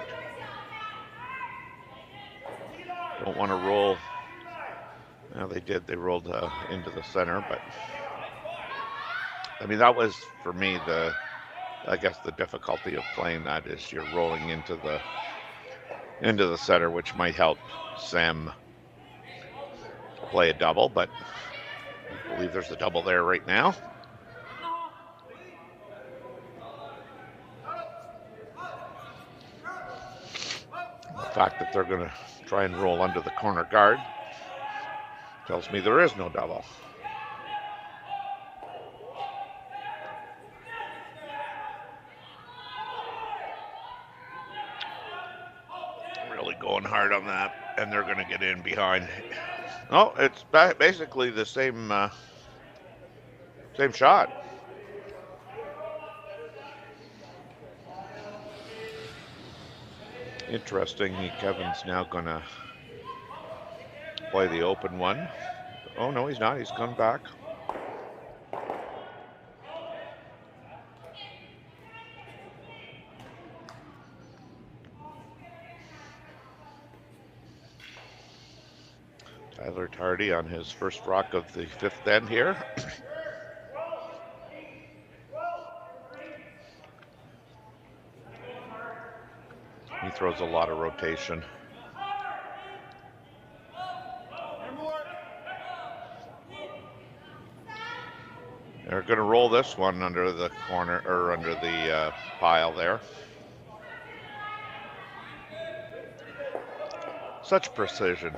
Don't want to roll. Well, they did. They rolled into the center, but I mean, that was for me I guess the difficulty of playing that is you're rolling into the center, which might help Sam play a double, but I believe there's a double there right now. The fact that they're going to try and roll under the corner guard tells me there is no double. going hard on that, and they're going to get in behind. Oh, it's basically the same shot. Interesting. Kevin's now going to play the open one. Oh, no, he's not. He's come back. Tyler Tardy on his first rock of the fifth end here. He throws a lot of rotation. They're going to roll this one under the corner, or under the pile there. Such precision.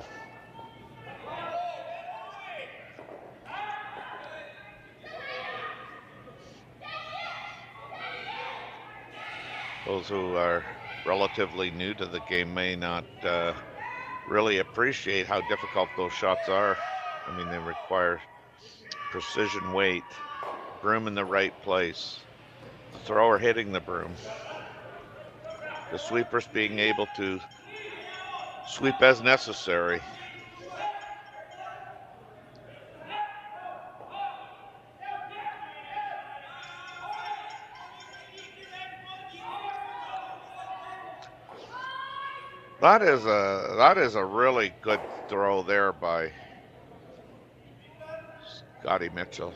Those who are relatively new to the game may not really appreciate how difficult those shots are. I mean, they require precision weight, broom in the right place, the thrower hitting the broom, the sweepers being able to sweep as necessary. That is a really good throw there by Scotty Mitchell.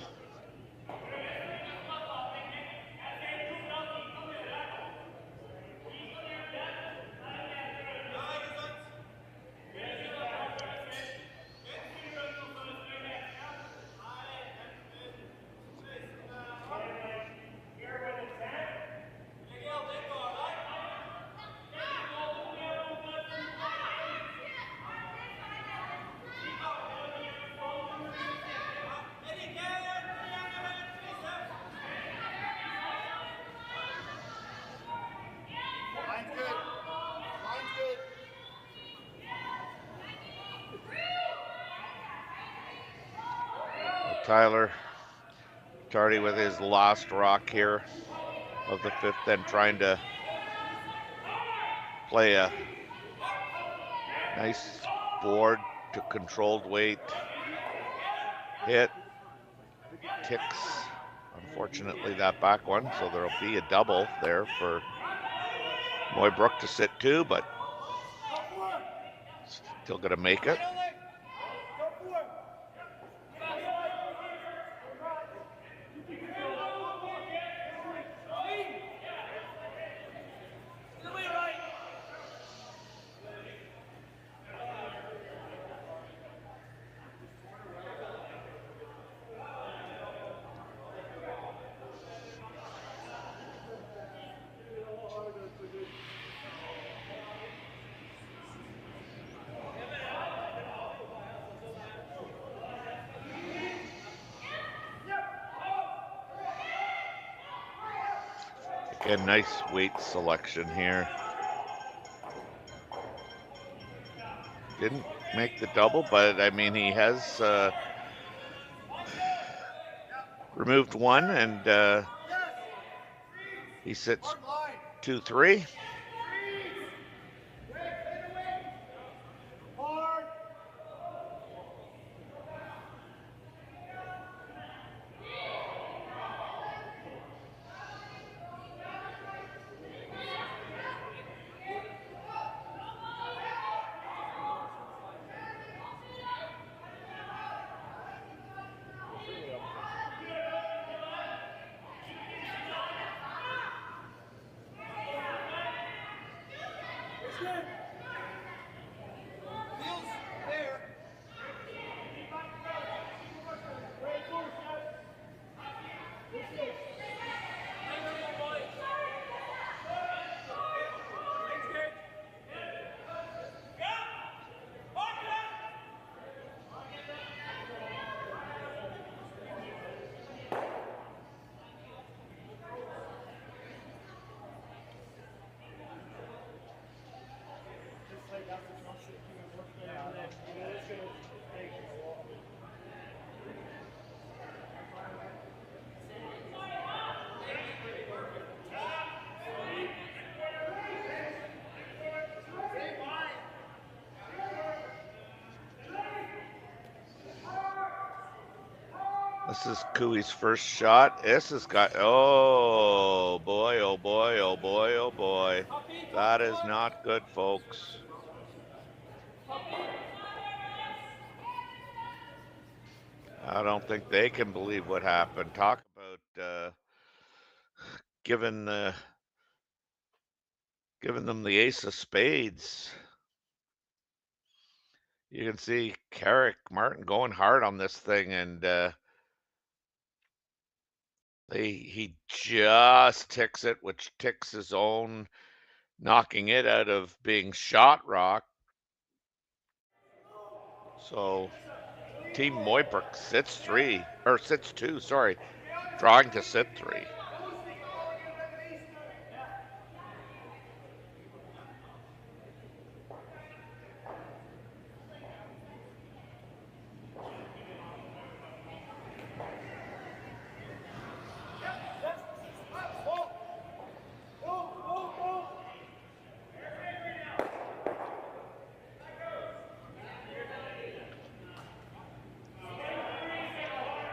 Tyler Tardy with his last rock here of the fifth, then trying to play a nice board to controlled weight hit. Ticks, unfortunately, that back one, so there'll be a double there for Mooibroek to sit to, but still gonna make it. A nice weight selection here. Didn't make the double, but I mean, he has removed one, and he sits 2-3. This is Cooey's first shot. This has got, oh boy, oh boy, oh boy, oh boy. That is not good, folks. I don't think they can believe what happened. Talk about giving them the ace of spades. You can see Carrick Martin going hard on this thing, and he just ticks it, which ticks his own, knocking it out of being shot rock. So Team Mooibroek sits two, sorry, drawing to sit three.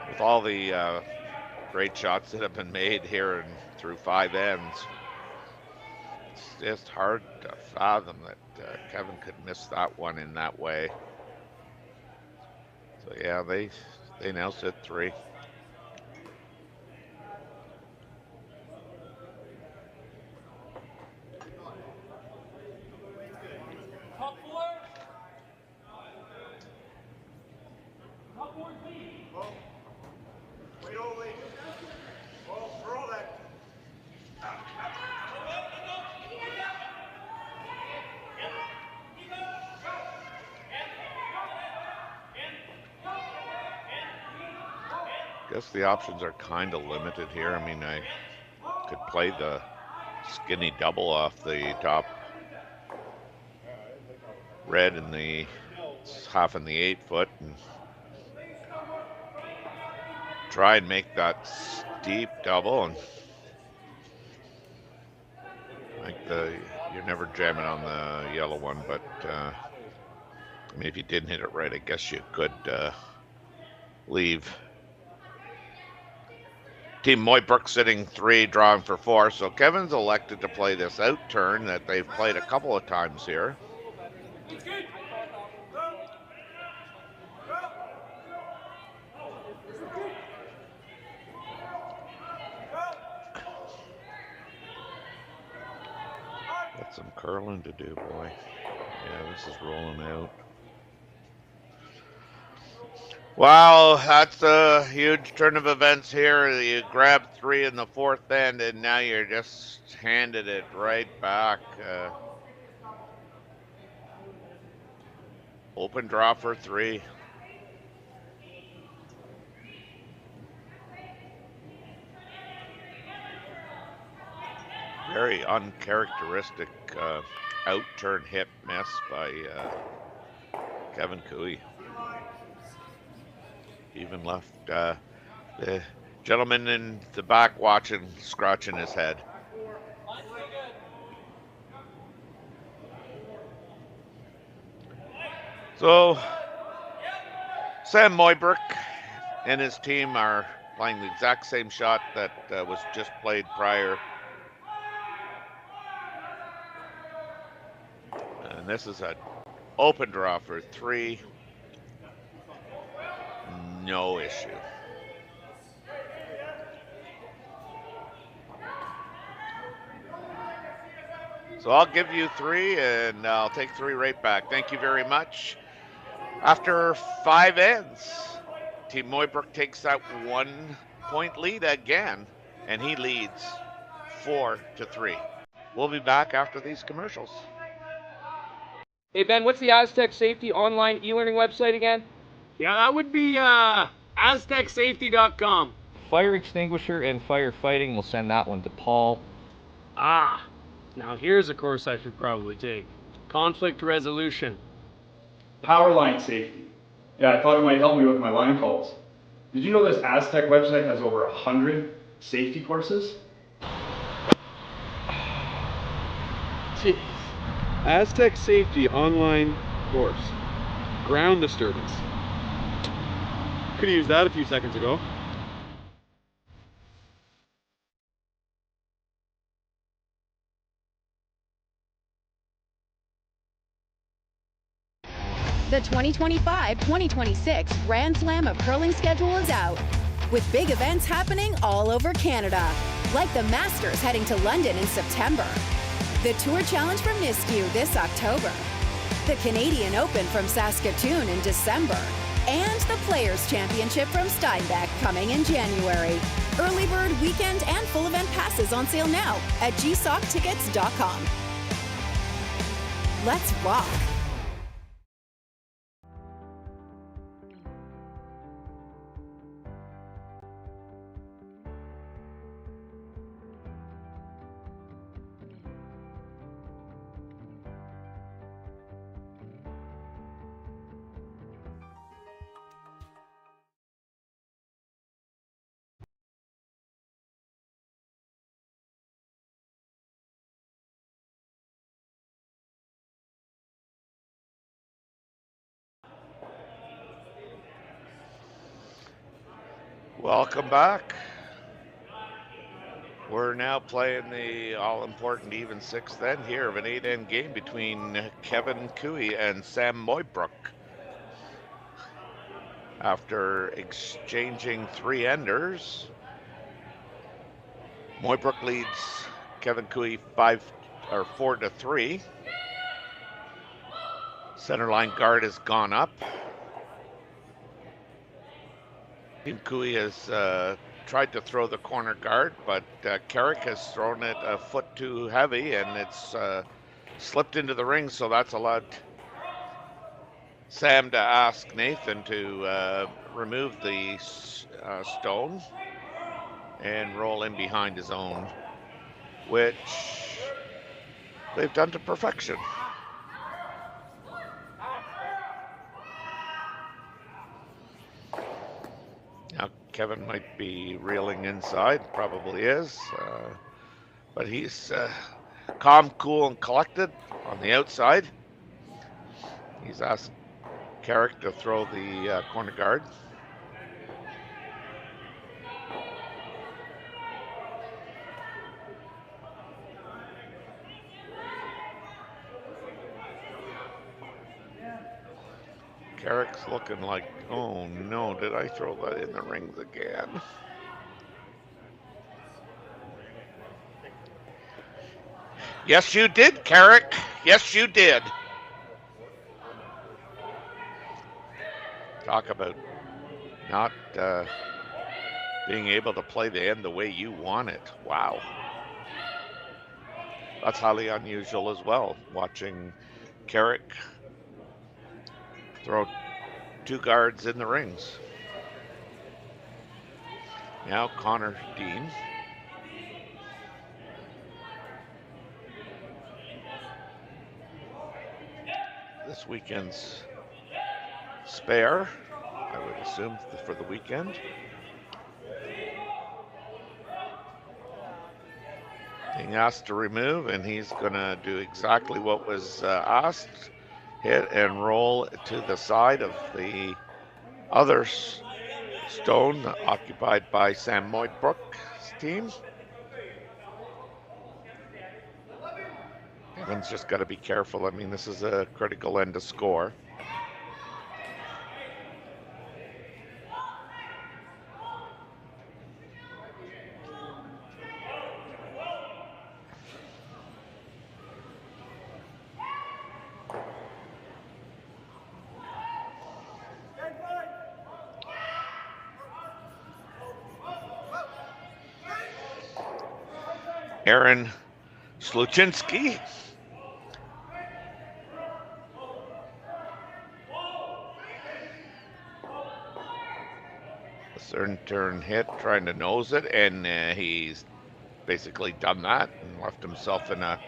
With all the great shots that have been made here and through 5 ends, it's just hard to fathom that Kevin could miss that one in that way. So yeah, they now sit 3. Guess the options are kind of limited here. I mean, I could play the skinny double off the top red in the half in the 8-foot and try and make that steep double, and like you're never jamming on the yellow one, but I mean, if you didn't hit it right, I guess you could leave. Team Mooibroek sitting 3, drawing for 4. So Kevin's elected to play this out turn that they've played a couple of times here. Got some curling to do, boy. Yeah, this is rolling out. Wow, that's a huge turn of events here. You grab 3 in the 4th end, and now you're just handed it right back. Open draw for 3. Very uncharacteristic out-turn hit miss by Kevin Cooey. Even left the gentleman in the back watching, scratching his head. So Sam Mooibroek and his team are playing the exact same shot that was just played prior. And this is an open draw for 3. No issue. So I'll give you 3, and I'll take 3 right back. Thank you very much. After 5 ends, Team Mooibroek takes that 1-point lead again, and he leads 4-3. We'll be back after these commercials. Hey Ben, what's the Aztec Safety online e-learning website again? Yeah, that would be aztecsafety.com. Fire extinguisher and firefighting, we'll send that one to Paul. Ah, now here's a course I should probably take. Conflict resolution. Power line safety. Yeah, I thought it might help me with my line calls. Did you know this Aztec website has over 100 safety courses? Jeez. Aztec Safety online course. Ground disturbance. Could have used that a few seconds ago. The 2025-2026 Grand Slam of Curling schedule is out, with big events happening all over Canada, like the Masters heading to London in September, the Tour Challenge from Nisku this October, the Canadian Open from Saskatchewan in December, and the Players' Championship from Steinbeck coming in January. Early bird weekend and full event passes on sale now at gsoctickets.com. Let's rock! Welcome back. We're now playing the all-important even sixth end here of an 8-end game between Kevin Cooey and Sam Mooibroek. After exchanging 3 enders, Mooibroek leads Kevin Cooey 4-3. Centerline guard has gone up. Team Cooey has tried to throw the corner guard, but Carrick has thrown it a foot too heavy, and it's slipped into the ring, so that's allowed Sam to ask Nathan to remove the stone and roll in behind his own, which they've done to perfection. Now Kevin might be reeling inside, probably is, but he's calm, cool, and collected on the outside. He's asked Carrick to throw the corner guard. Carrick's looking like, oh no, did I throw that in the rings again? Yes, you did, Carrick. Yes, you did. Talk about not being able to play the end the way you want it. Wow. That's highly unusual as well, watching Carrick throw 2 guards in the rings. Now Connor Dean. This weekend's spare, I would assume, for the weekend. Being asked to remove, and he's going to do exactly what was asked. Hit and roll to the side of the other stone occupied by Sam Mooibroek's team. Kevin's just got to be careful. I mean, this is a critical end to score. Aaron Sluchinski. A third turn hit, trying to nose it, and he's basically done that and left himself in a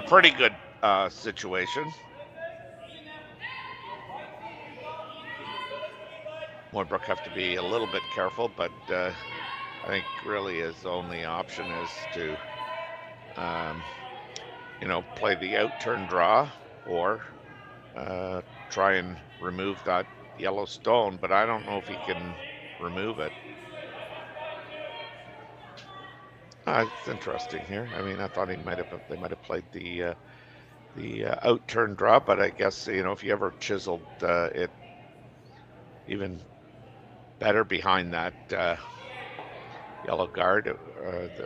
pretty good situation. Mooibroek have to be a little bit careful, but I think really his only option is to play the out turn draw or try and remove that yellow stone, but I don't know if he can remove it. It's interesting here. I mean, I thought they might have played the the out turn draw, but I guess, you know, if you ever chiseled it even better behind that yellow guard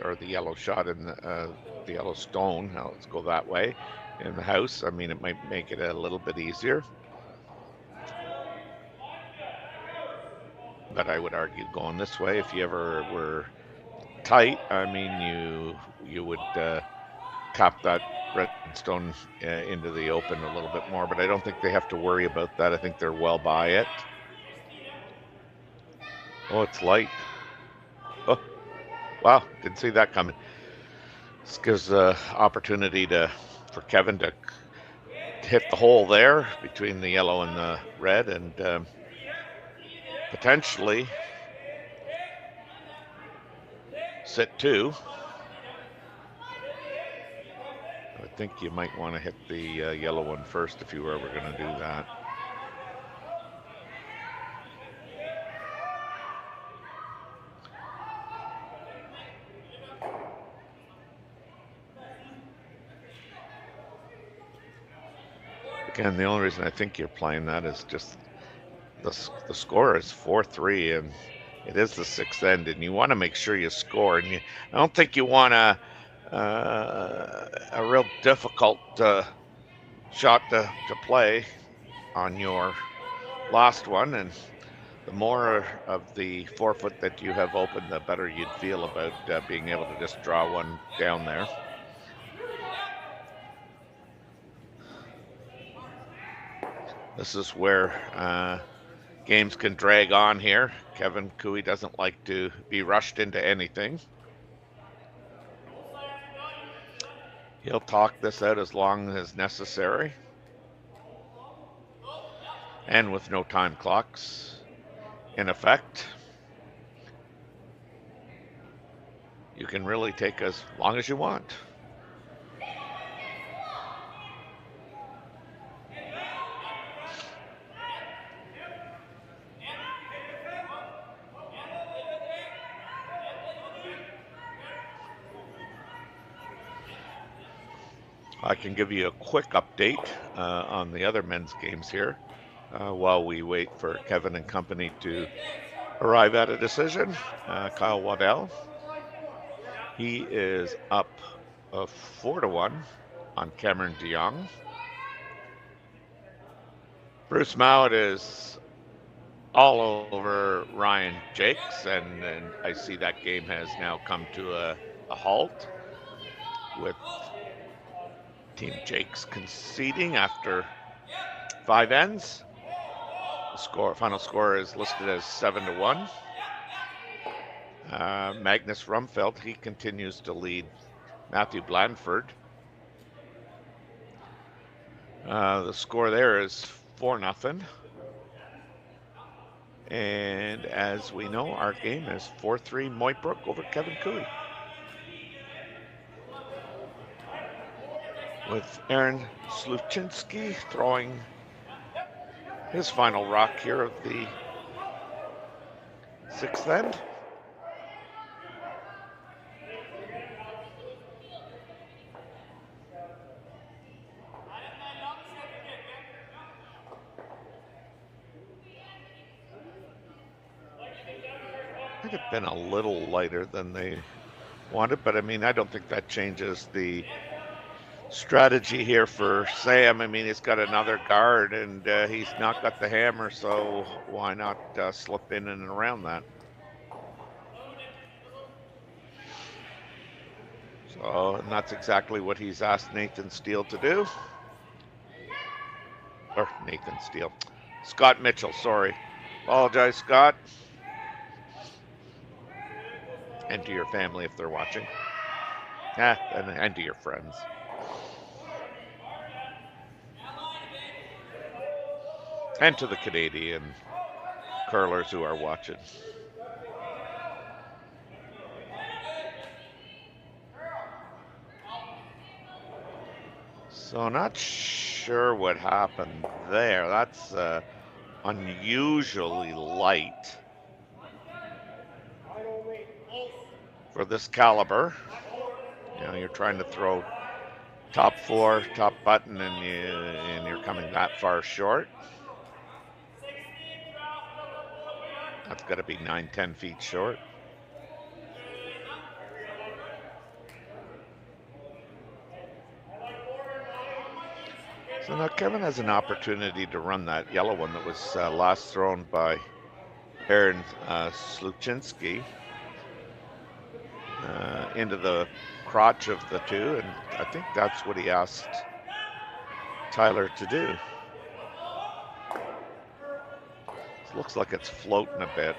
or the yellow shot in the yellow stone, now let's go that way, in the house, I mean, it might make it a little bit easier. But I would argue going this way, if you ever were tight, I mean, you would tap that redstone into the open a little bit more, but I don't think they have to worry about that. I think they're well by it. Oh, it's light. Oh, wow, didn't see that coming. This gives opportunity for Kevin to hit the hole there between the yellow and the red, and potentially sit 2. I think you might want to hit the yellow one first if you were ever going to do that. Again, the only reason I think you're playing that is just the score is 4-3, and it is the 6th end, and you want to make sure you score. And I don't think you want a real difficult shot to play on your last one. And the more of the 4-foot that you have open, the better you'd feel about being able to just draw one down there. This is where games can drag on here. Kevin Cooey doesn't like to be rushed into anything. He'll talk this out as long as necessary. And with no time clocks in effect, you can really take as long as you want. I can give you a quick update on the other men's games here while we wait for Kevin and company to arrive at a decision. Kyle Waddell, he is up 4-1 on Cameron DeYoung. Bruce Mowat is all over Ryan Jakes, and I see that game has now come to a halt with Team Jakes conceding after 5 ends. The final score is listed as 7-1. Magnus Rumfeld, he continues to lead Matthew Blandford. The score there is 4-0. And as we know, our game is 4-3 Mooibroek over Kevin Cooey. With Aaron Sluchinski throwing his final rock here of the 6th end. Might have been a little lighter than they wanted, but I mean, I don't think that changes the strategy here for Sam. I mean, he's got another guard, and he's not got the hammer, so why not slip in and around that? So, and that's exactly what he's asked Nathan Steele to do. Or Nathan Steele. Scott Mitchell, sorry. Apologize, Scott. And to your family if they're watching. And to your friends. And to the Canadian curlers who are watching. So not sure what happened there. That's unusually light for this caliber. You know, you're trying to throw top 4, top button, and you're coming that far short. That's got to be 9-10 feet short. So now Kevin has an opportunity to run that yellow one that was last thrown by Aaron Sluchinski into the crotch of the 2, and I think that's what he asked Tyler to do. It looks like it's floating a bit.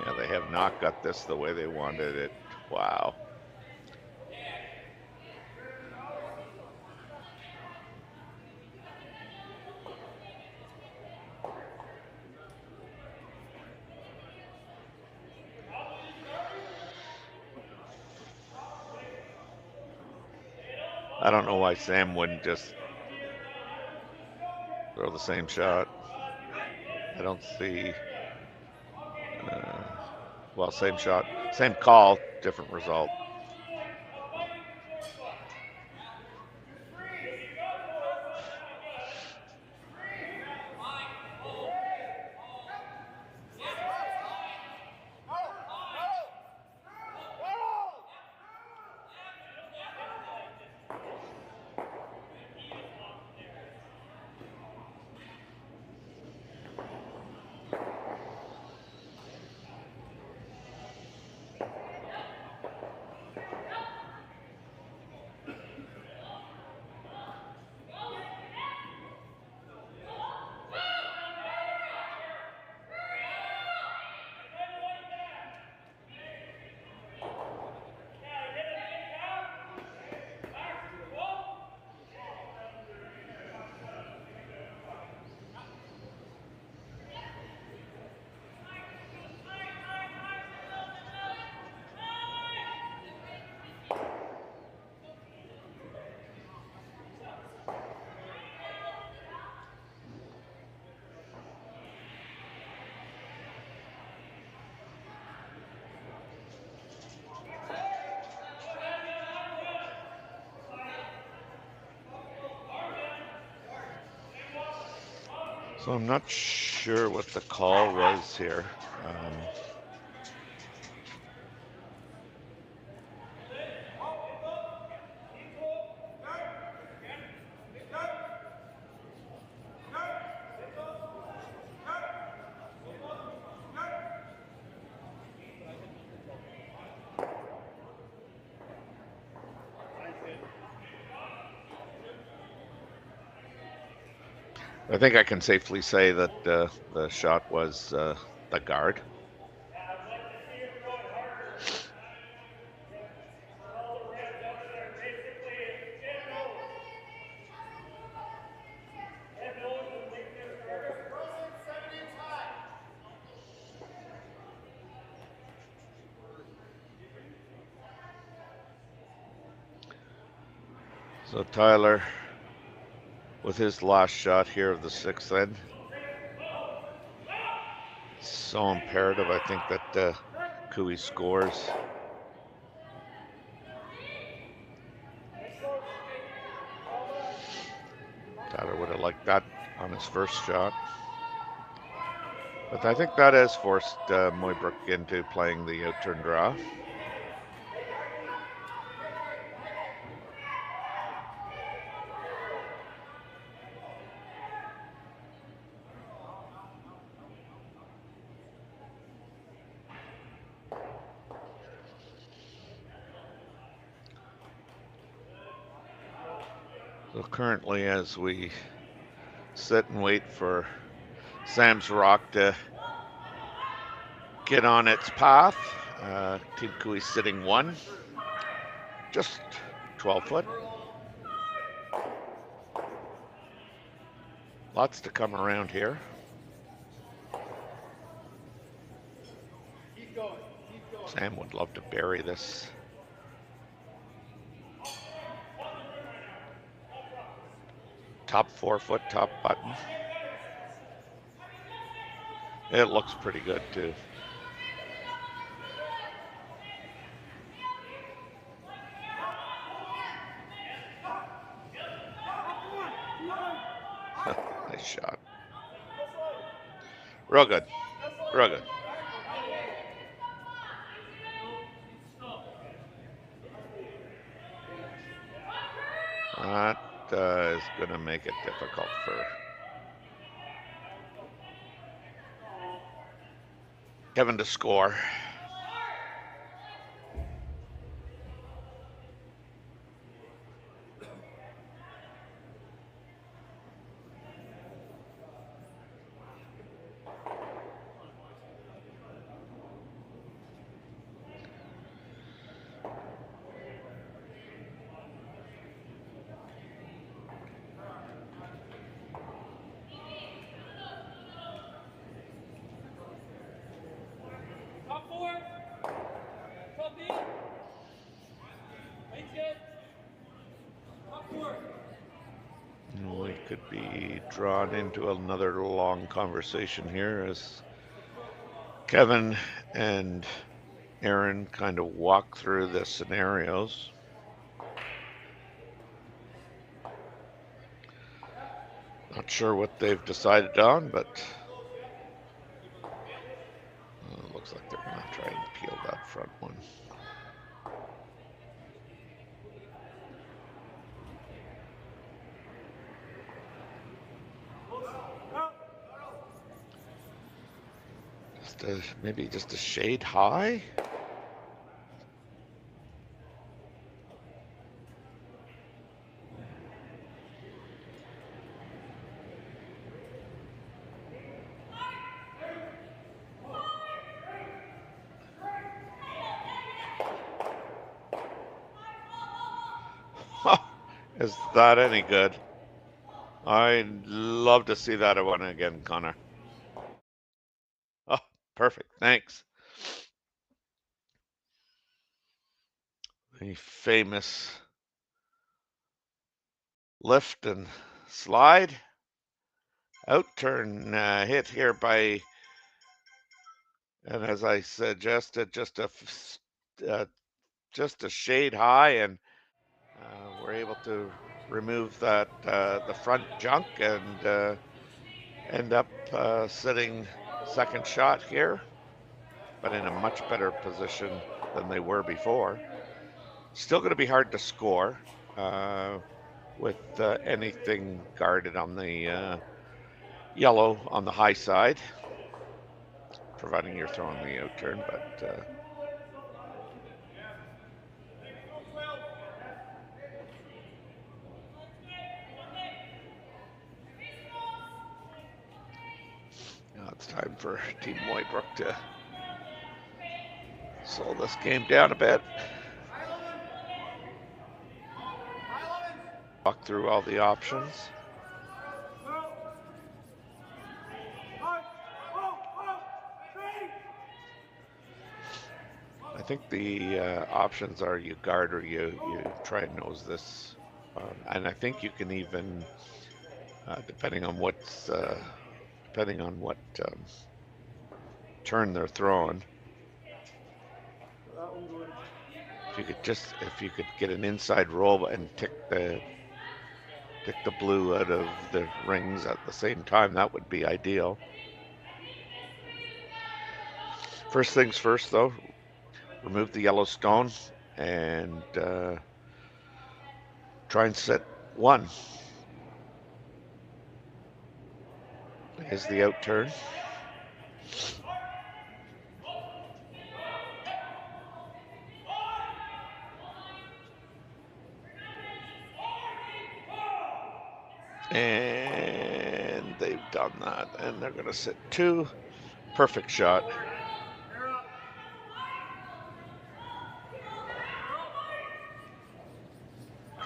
Yeah, they have not got this the way they wanted it. Wow. I don't know why Sam wouldn't just throw the same shot. I don't see, well, same shot, same call, different result. So I'm not sure what the call was here. I think I can safely say that the shot was the guard. So Tyler, with his last shot here of the 6th end, it's so imperative, I think, that Cooey scores. Tyler would have liked that on his first shot. But I think that has forced Mooibroek into playing the out-turn draw. So currently, as we sit and wait for Sam's Rock to get on its path, Team Cooey sitting 1, just 12 foot. Lots to come around here. Sam would love to bury this. Top 4 foot, top button. It looks pretty good too. shot. Real good. Real good. That is going to make it difficult for Kevin to score. We could be drawn into another long conversation here as Kevin and Aaron kind of walk through the scenarios. Not sure what they've decided on, but it looks like they're going to try and peel that front one. Maybe just a shade high. Is that any good? I'd love to see that one again, Connor. Oh, perfect. Thanks. The famous lift and slide. Out turn hit here by, and as I suggested, just a shade high, and we're able to remove that the front junk and end up sitting second shot here, but in a much better position than they were before. Still going to be hard to score with anything guarded on the yellow on the high side, providing you're throwing the out turn, but now it's time for Team Mooibroek to slow this game down a bit. Walk through all the options. I think the options are you guard or you try and nose this, and I think you can even, depending on what turn they're throwing. If you could get an inside roll and tick the blue out of the rings at the same time, that would be ideal. First things first, though, remove the yellow stone and try and set one. Is the out turn. And they've done that, and they're going to sit two. Perfect shot.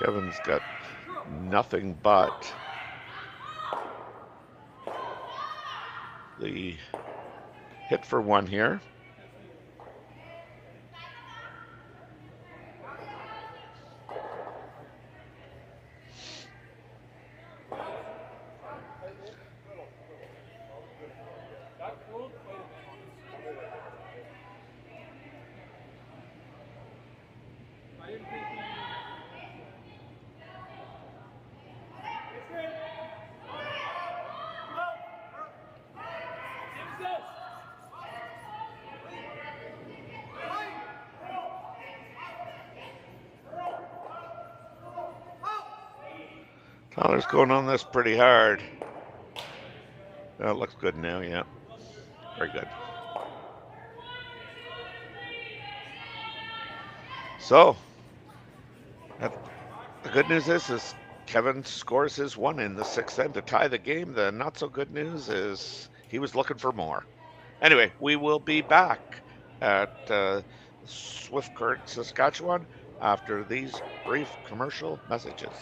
Kevin's got nothing but the hit for one here. Tyler's going on this pretty hard. It looks good now, yeah. Very good. So, the good news is Kevin scores his one in the sixth end to tie the game. The not so good news is he was looking for more. Anyway, we will be back at Swift Current, Saskatchewan after these brief commercial messages.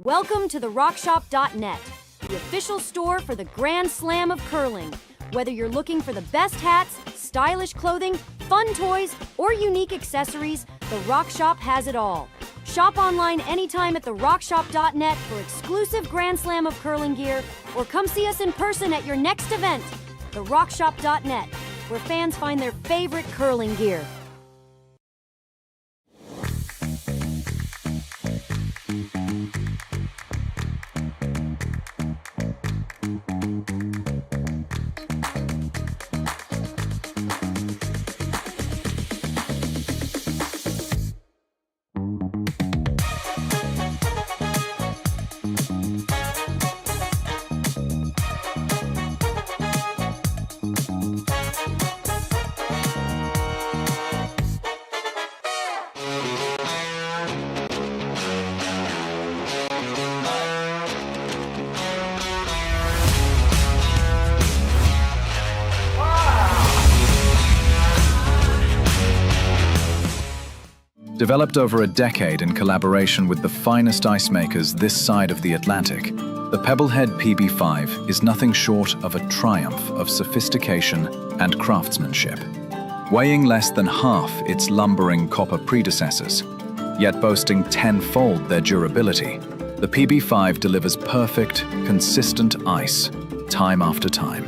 Welcome to the RockShop.net, the official store for the Grand Slam of curling. Whether you're looking for the best hats, stylish clothing, fun toys, or unique accessories, the Rock Shop has it all. Shop online anytime at therockshop.net for exclusive Grand Slam of curling gear, or come see us in person at your next event. Therockshop.net, where fans find their favorite curling gear. Developed over a decade in collaboration with the finest ice makers this side of the Atlantic, the Pebblehead PB5 is nothing short of a triumph of sophistication and craftsmanship. Weighing less than half its lumbering copper predecessors, yet boasting tenfold their durability, the PB5 delivers perfect, consistent ice, time after time.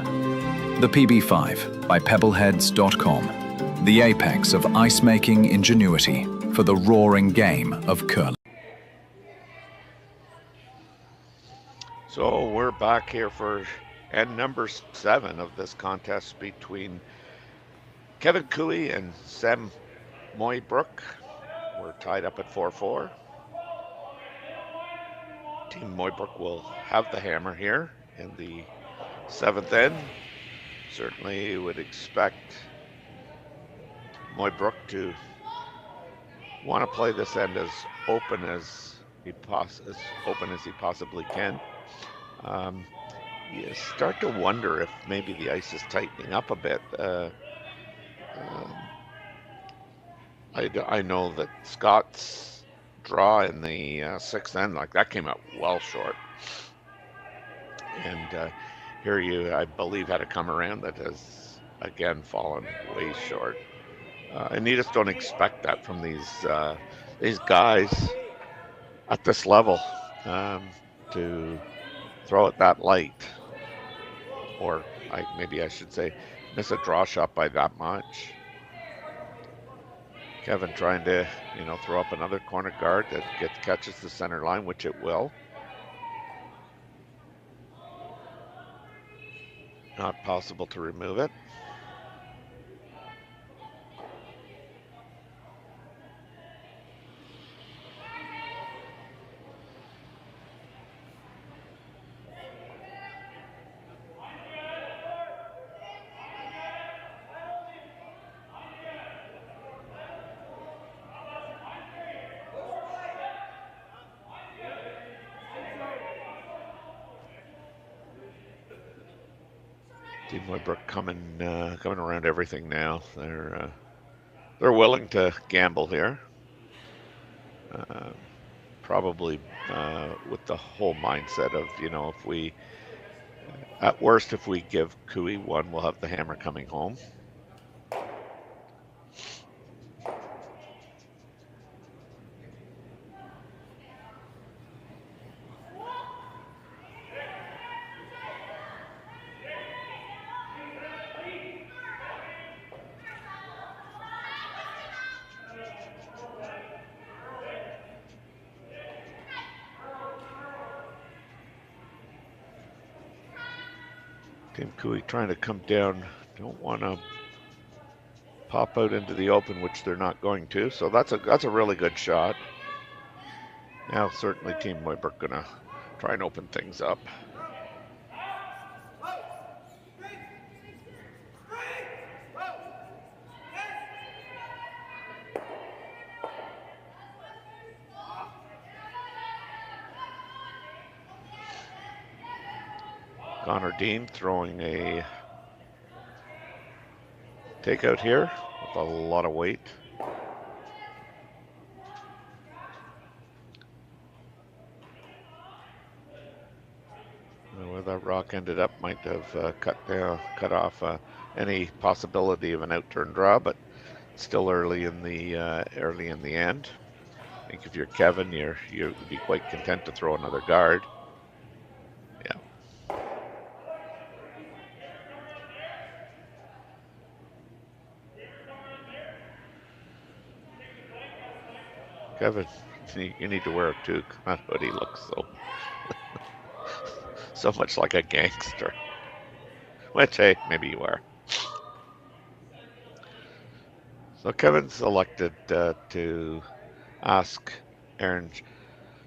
The PB5 by Pebbleheads.com, the apex of ice-making ingenuity for the roaring game of curling. So we're back here for end number 7 of this contest between Kevin Cooey and Sam Mooibroek. We're tied up at 4-4. Team Mooibroek will have the hammer here in the 7th end. Certainly you would expect Mooibroek to want to play this end as open as he possibly can. You start to wonder if maybe the ice is tightening up a bit. I know that Scott's draw in the 6th end, like that came out well short. And here you, I believe, had a come around that has again fallen way short. And you just don't expect that from these guys at this level to throw it that light, or maybe I should say miss a draw shot by that much. Kevin trying to throw up another corner guard that catches the center line, which it will. Not possible to remove it. Team Whitby coming around everything now. They're willing to gamble here. Probably with the whole mindset of if we, at worst, if we give Cooey one, we'll have the hammer coming home. Tim Cooey trying to come down, don't want to pop out into the open, which they're not going to. So that's a really good shot. Now certainly Team Mooibroek gonna try and open things up. Connor Dean throwing a takeout here with a lot of weight. Where that rock ended up might have cut off any possibility of an outturn draw, but still early in the end. I think if you're Kevin, you'd be quite content to throw another guard. Yeah. Kevin, you need to wear a toque. That hoodie looks so much like a gangster. Which, hey, maybe you are. So Kevin's elected to ask Aaron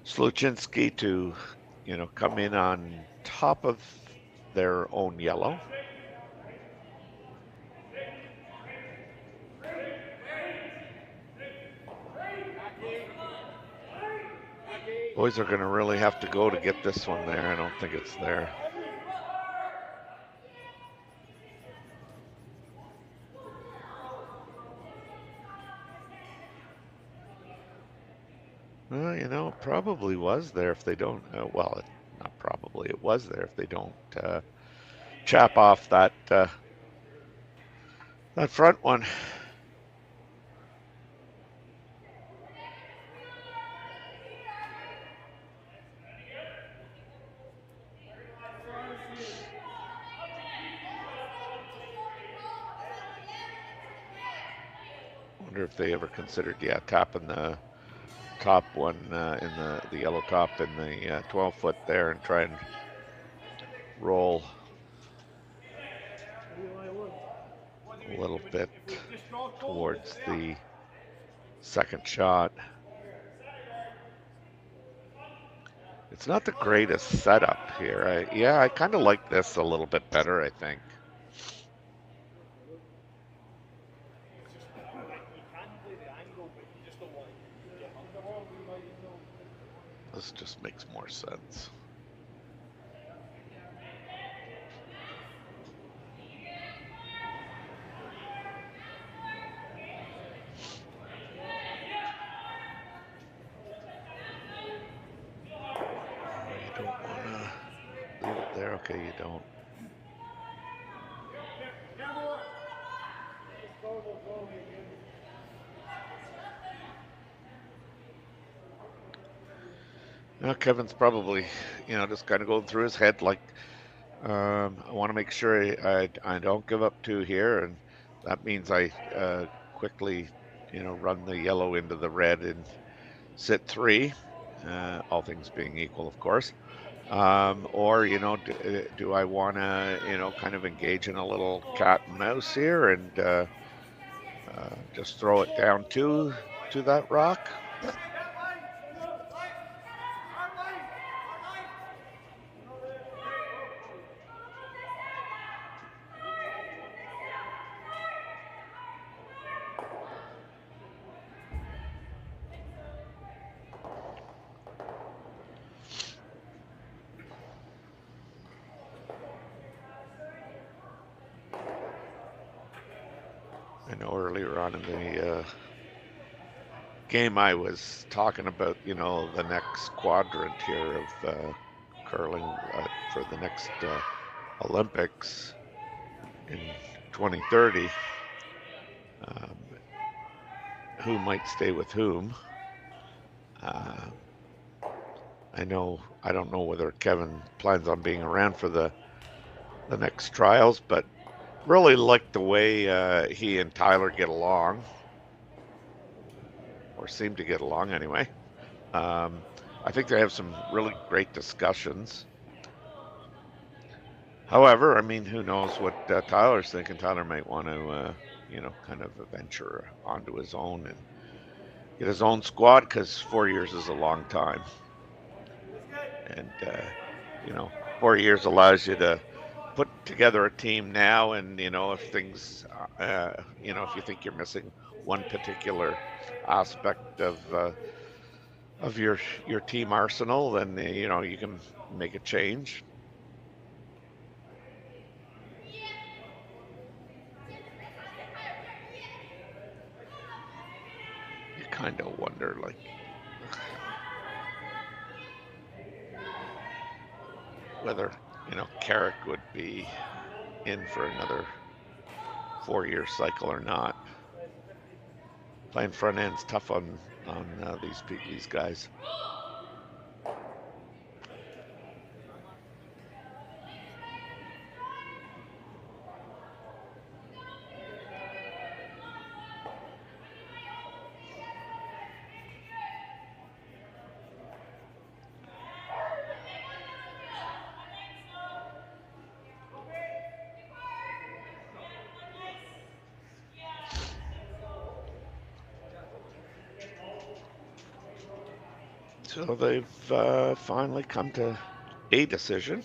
Sluchinski to, come in on top of their own yellow. Boys are going to really have to go to get this one there. I don't think it's there. Well, probably was there if they don't. Well, not probably. It was there if they don't chap off that front one. Wonder if they ever considered, tapping the top one in the yellow top in the 12-foot there and try and roll a little bit towards the second shot. It's not the greatest setup here. I kind of like this a little bit better, I think. This just makes more sense. You don't want to leave it there. Okay, you don't. Now Kevin's probably, just kind of going through his head like, I want to make sure I don't give up two here, and that means I quickly, run the yellow into the red and sit three, all things being equal, of course. Or, do I want to, kind of engage in a little cat and mouse here and just throw it down to that rock? I know earlier on in the game I was talking about, the next quadrant here of curling for the next Olympics in 2030. Who might stay with whom? I don't know whether Kevin plans on being around for the next trials, but really like the way he and Tyler get along, or seem to get along anyway. I think they have some really great discussions. However, who knows what Tyler's thinking. Tyler might want to, kind of venture onto his own and get his own squad, because 4 years is a long time. And, 4 years allows you to put together a team now. And, if things, if you think you're missing one particular aspect of your team arsenal, then, you can make a change. You kind of wonder, like, whether, Carrick would be in for another 4-year cycle or not. Playing front end's tough on these guys. So they've finally come to a decision.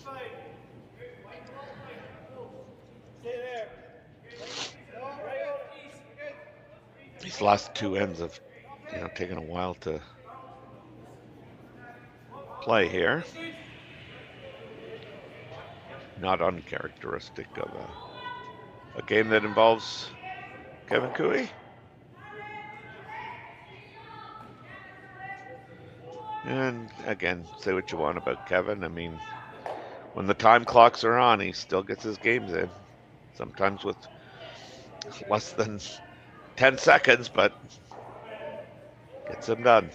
These last two ends have, taken a while to play here. Not uncharacteristic of a game that involves Kevin Cooey. And again, say what you want about Kevin. I mean, when the time clocks are on, he still gets his games in. Sometimes with less than 10 seconds, but gets them done.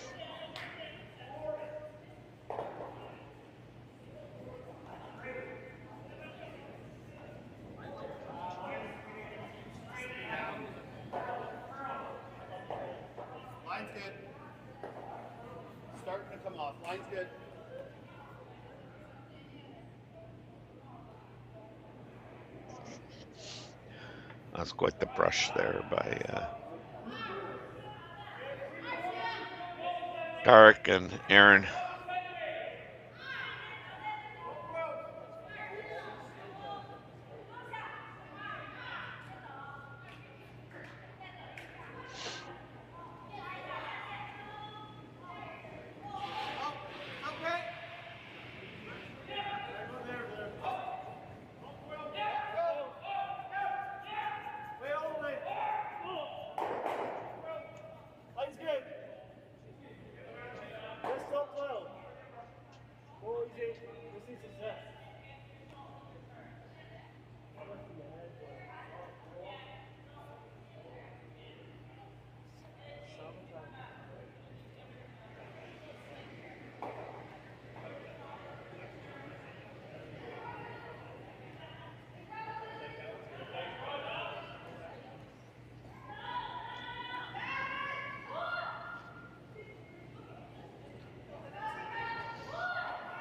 Line's good. Starting to come off. Line's good. That's quite the brush there by Tarek and Aaron.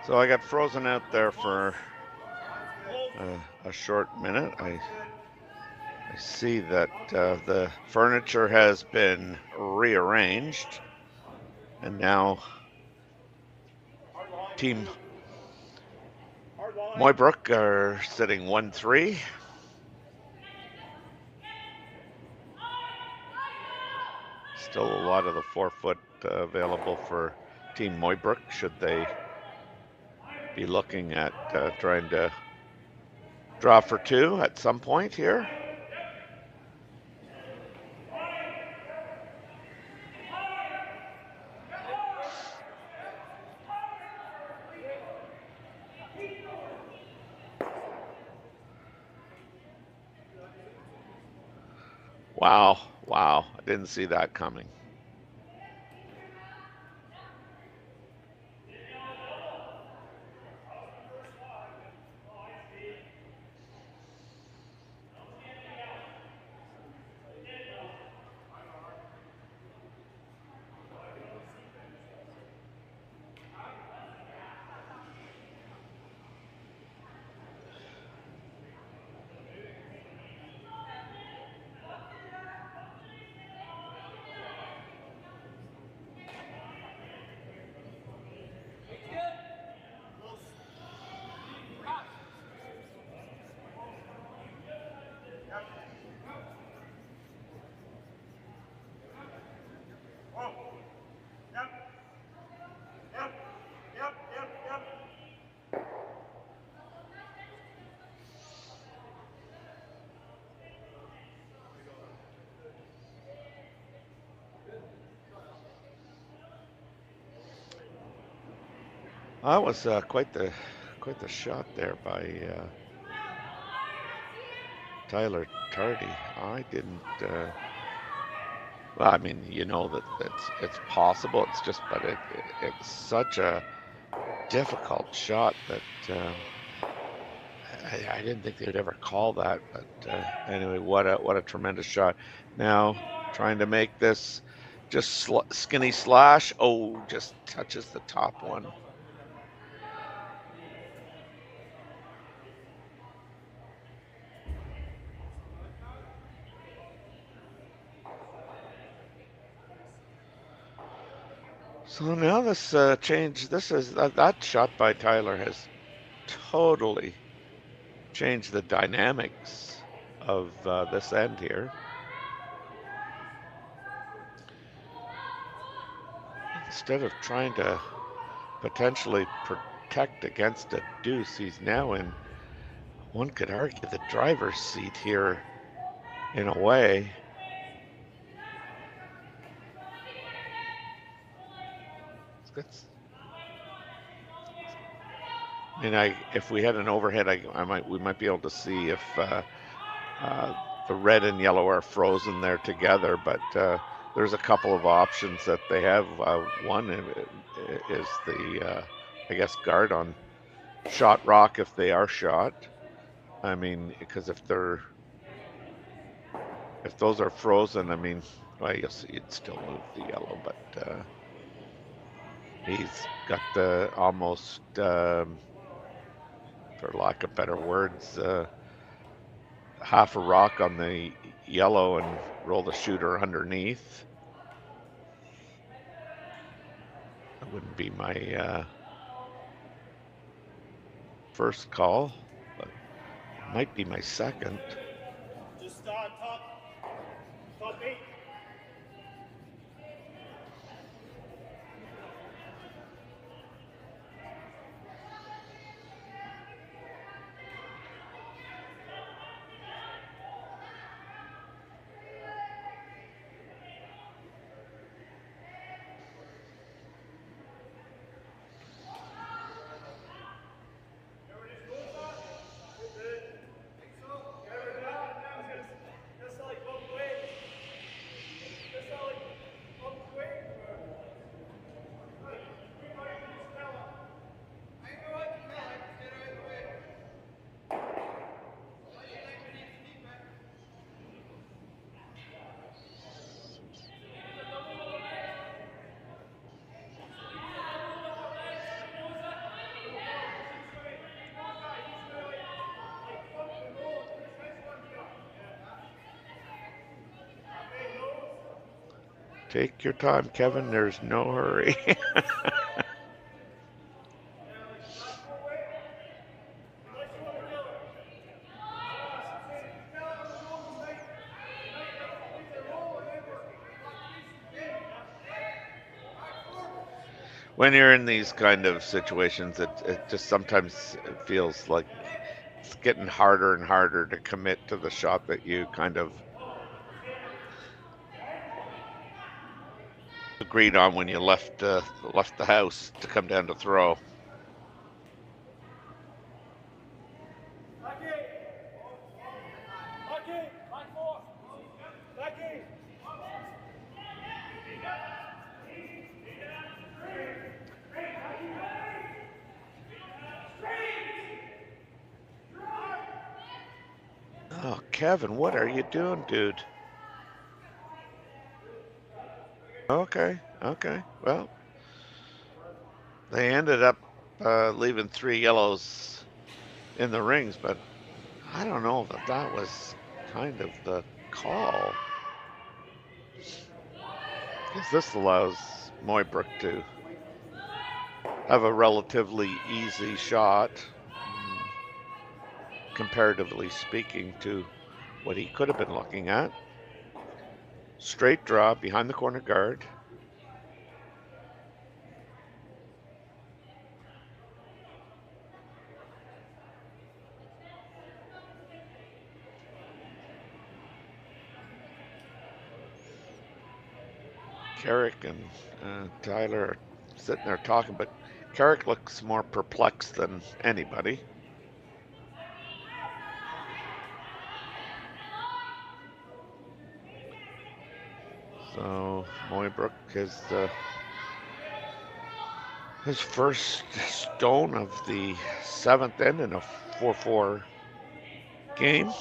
So I got frozen out there for a short minute. I see that the furniture has been rearranged, and now Team Mooibroek are sitting 1-3. Still a lot of the 4-foot available for Team Mooibroek, should they be looking at trying to draw for two at some point here. Wow, I didn't see that coming. That was quite the shot there by Tyler Tardy. I didn't. Well, I mean, you know that it's possible. It's just, but it's such a difficult shot that I didn't think they would ever call that. But anyway, what a tremendous shot. Now trying to make this just skinny slash. Oh, just touches the top one. So now this change. This is that shot by Tyler has totally changed the dynamics of this end here. Instead of trying to potentially protect against a deuce, he's now in, one could argue, the driver's seat here in a way. I mean, if we had an overhead, we might be able to see if the red and yellow are frozen there together, but there's a couple of options that they have. One is the, I guess, guard on shot rock if they are shot. I mean, because if those are frozen, I mean, well, I guess you'd still move the yellow, but he's got the almost, for lack of better words, half a rock on the yellow and roll the shooter underneath. That wouldn't be my first call, but it might be my second. Just top 8. Take your time, Kevin. There's no hurry. When you're in these kind of situations, it just sometimes feels like it's getting harder and harder to commit to the shot that you kind of agreed on when you left the house to come down to throw. Oh, Kevin, what are you doing, dude? Okay. Well, they ended up leaving 3 yellows in the rings, but I don't know if that was kind of the call. Because this allows Mooibroek to have a relatively easy shot, comparatively speaking, to what he could have been looking at. Straight draw behind the corner guard. Carrick and Tyler are sitting there talking, but Carrick looks more perplexed than anybody. So Mooibroek is his first stone of the 7th end in a 4-4 game.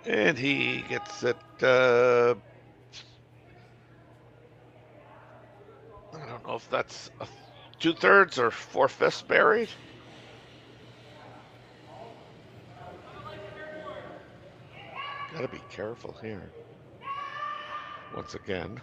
And he gets it, I don't know if that's 2/3 or 4/5 buried. Gotta be careful here. Once again.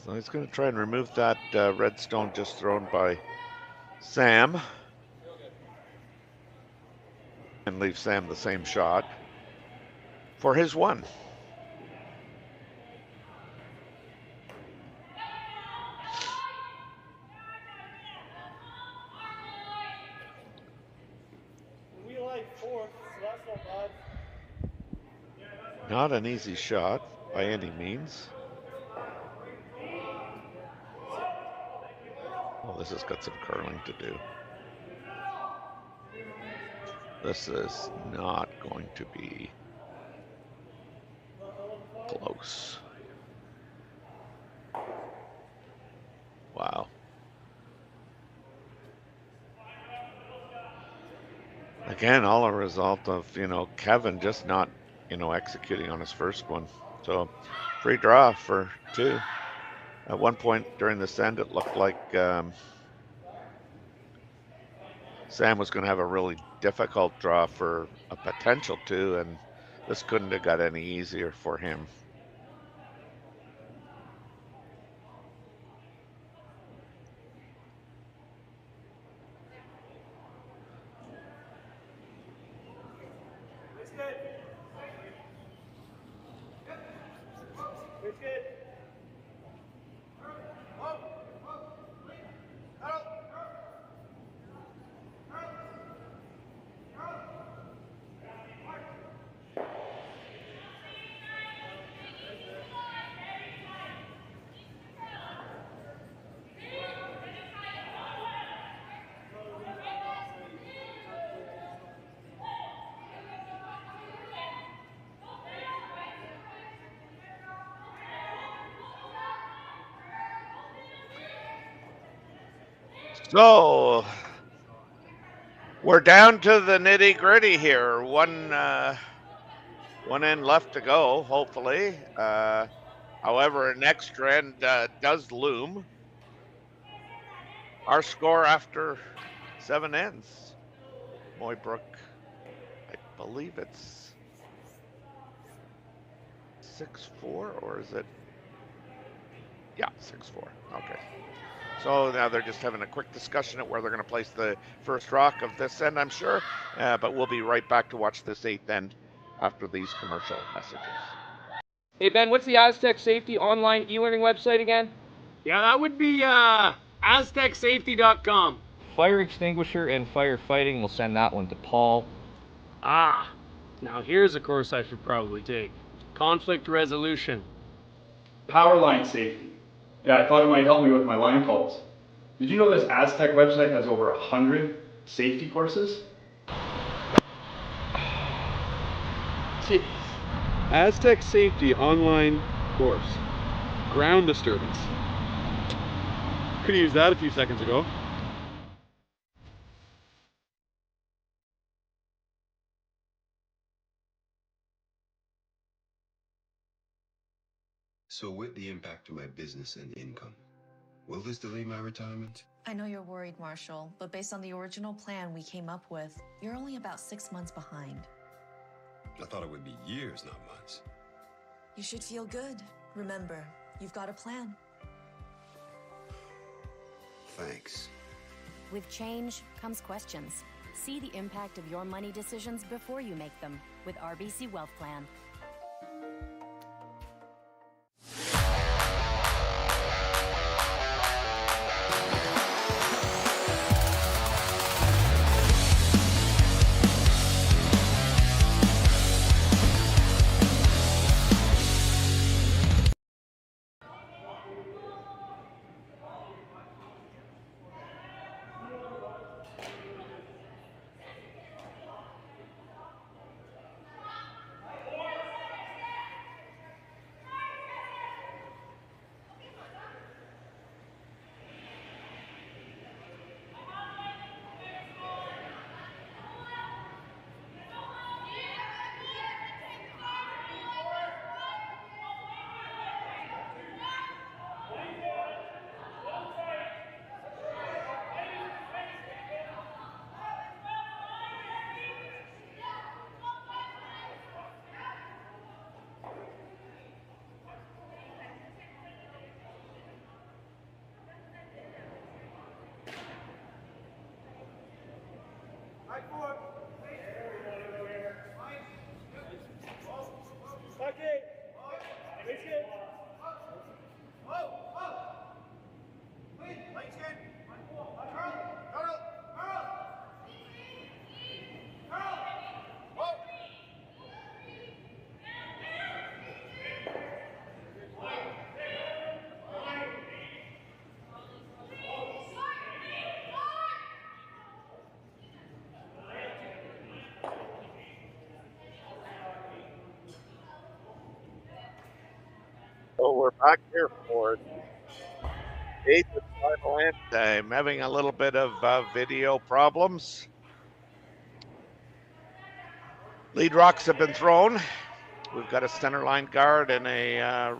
So he's going to try and remove that red stone just thrown by Sam. And leave Sam the same shot for his one. We like 4th, so that's not bad. Not an easy shot by any means. Oh, this has got some curling to do. This is not going to be close. Wow. Again, all a result of, Kevin just not, executing on his first one. So, free draw for 2. At one point during this end, it looked like Sam was going to have a really difficult draw for a potential 2, and this couldn't have got any easier for him. So we're down to the nitty gritty here. One end left to go, hopefully. However, an extra end does loom. Our score after 7 ends. Mooibroek, I believe it's 6-4, or is it? Yeah, 6-4. Okay. So now they're just having a quick discussion at where they're going to place the first rock of this end, I'm sure. But we'll be right back to watch this 8th end after these commercial messages. Hey Ben, what's the Aztec Safety online e-learning website again? Yeah, that would be aztecsafety.com. Fire extinguisher and firefighting, we'll send that one to Paul. Ah, now here's a course I should probably take. Conflict resolution. Power line safety. Yeah, I thought it might help me with my line calls. Did you know this Aztec website has over 100 safety courses? Jeez. Aztec Safety online course. Ground disturbance. Could have used that a few seconds ago. So with the impact to my business and income, will this delay my retirement? I know you're worried, Marshall, but based on the original plan we came up with, you're only about 6 months behind. I thought it would be years, not months. You should feel good. Remember, you've got a plan. Thanks. With change comes questions. See the impact of your money decisions before you make them with RBC Wealth Plan. So we're back here for eighth and final end. I'm having a little bit of video problems. Lead rocks have been thrown. We've got a center line guard and a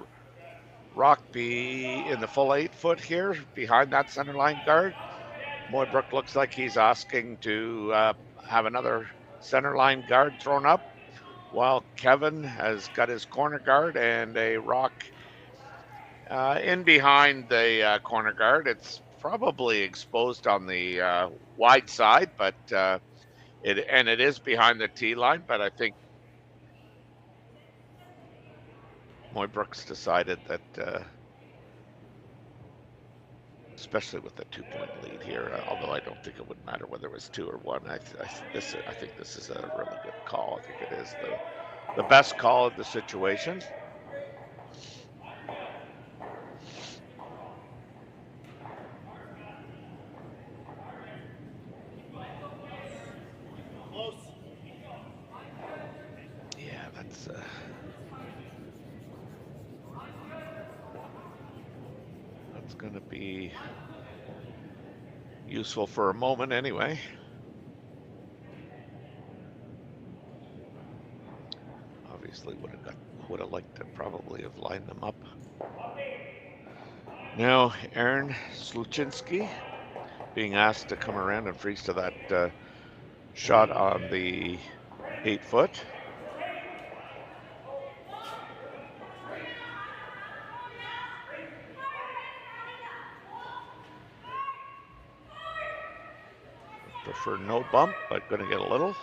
rock in the full 8 foot here behind that center line guard. Mooibroek looks like he's asking to have another center line guard thrown up, while Kevin has got his corner guard and a rock in behind the corner guard. It's probably exposed on the wide side, but it is behind the tee line. But I think Mooibroek's decided that, especially with the 2-point lead here, although I don't think it would matter whether it was 2 or 1. I think this is a really good call. I think it is the best call of the situation. Yeah, that's going to be useful for a moment anyway. Obviously would have liked to probably have lined them up. Now Aaron Sluchinski being asked to come around and freeze to that shot on the 8 foot. Prefer no bump, but going to get a little.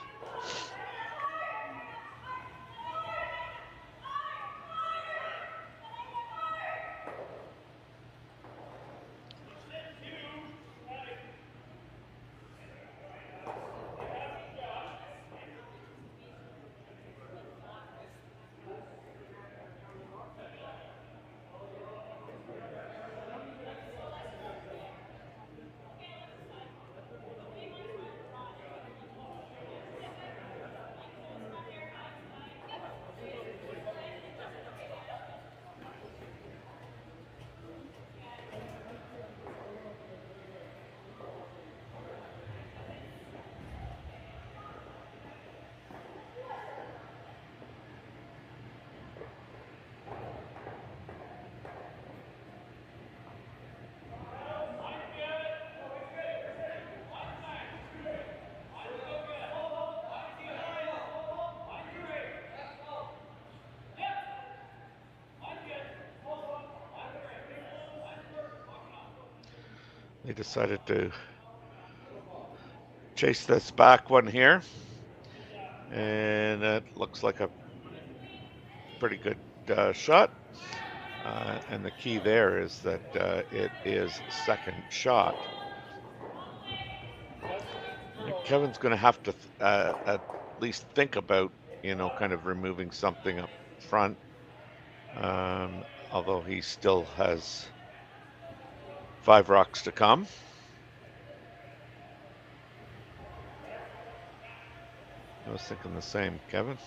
They decided to chase this back one here. And it looks like a pretty good shot. And the key there is that it is second shot. Kevin's going to have to at least think about, kind of removing something up front. Although he still has 5 rocks to come. I was thinking the same, Kevin.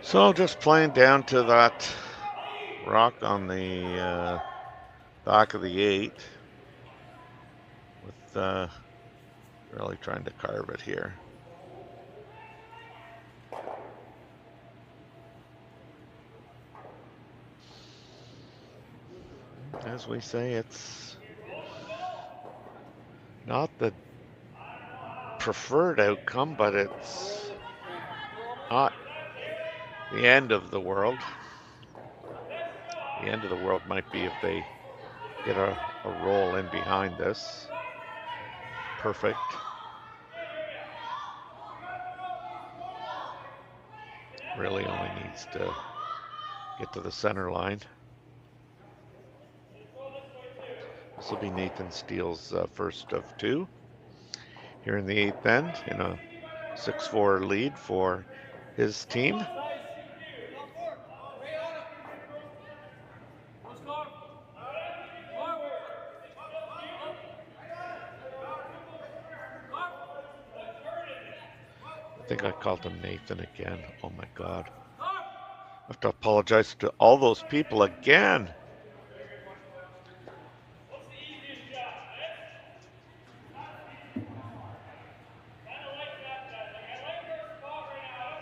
So just playing down to that rock on the back of the 8 with really trying to carve it here. As we say, it's not the preferred outcome, but it's not the end of the world. The end of the world might be if they get a roll in behind this. Perfect. Really only needs to get to the center line. This will be Nathan Steele's first of 2 here in the 8th end in a 6-4 lead for his team. I think I called him Nathan again. Oh my God. I have to apologize to all those people again.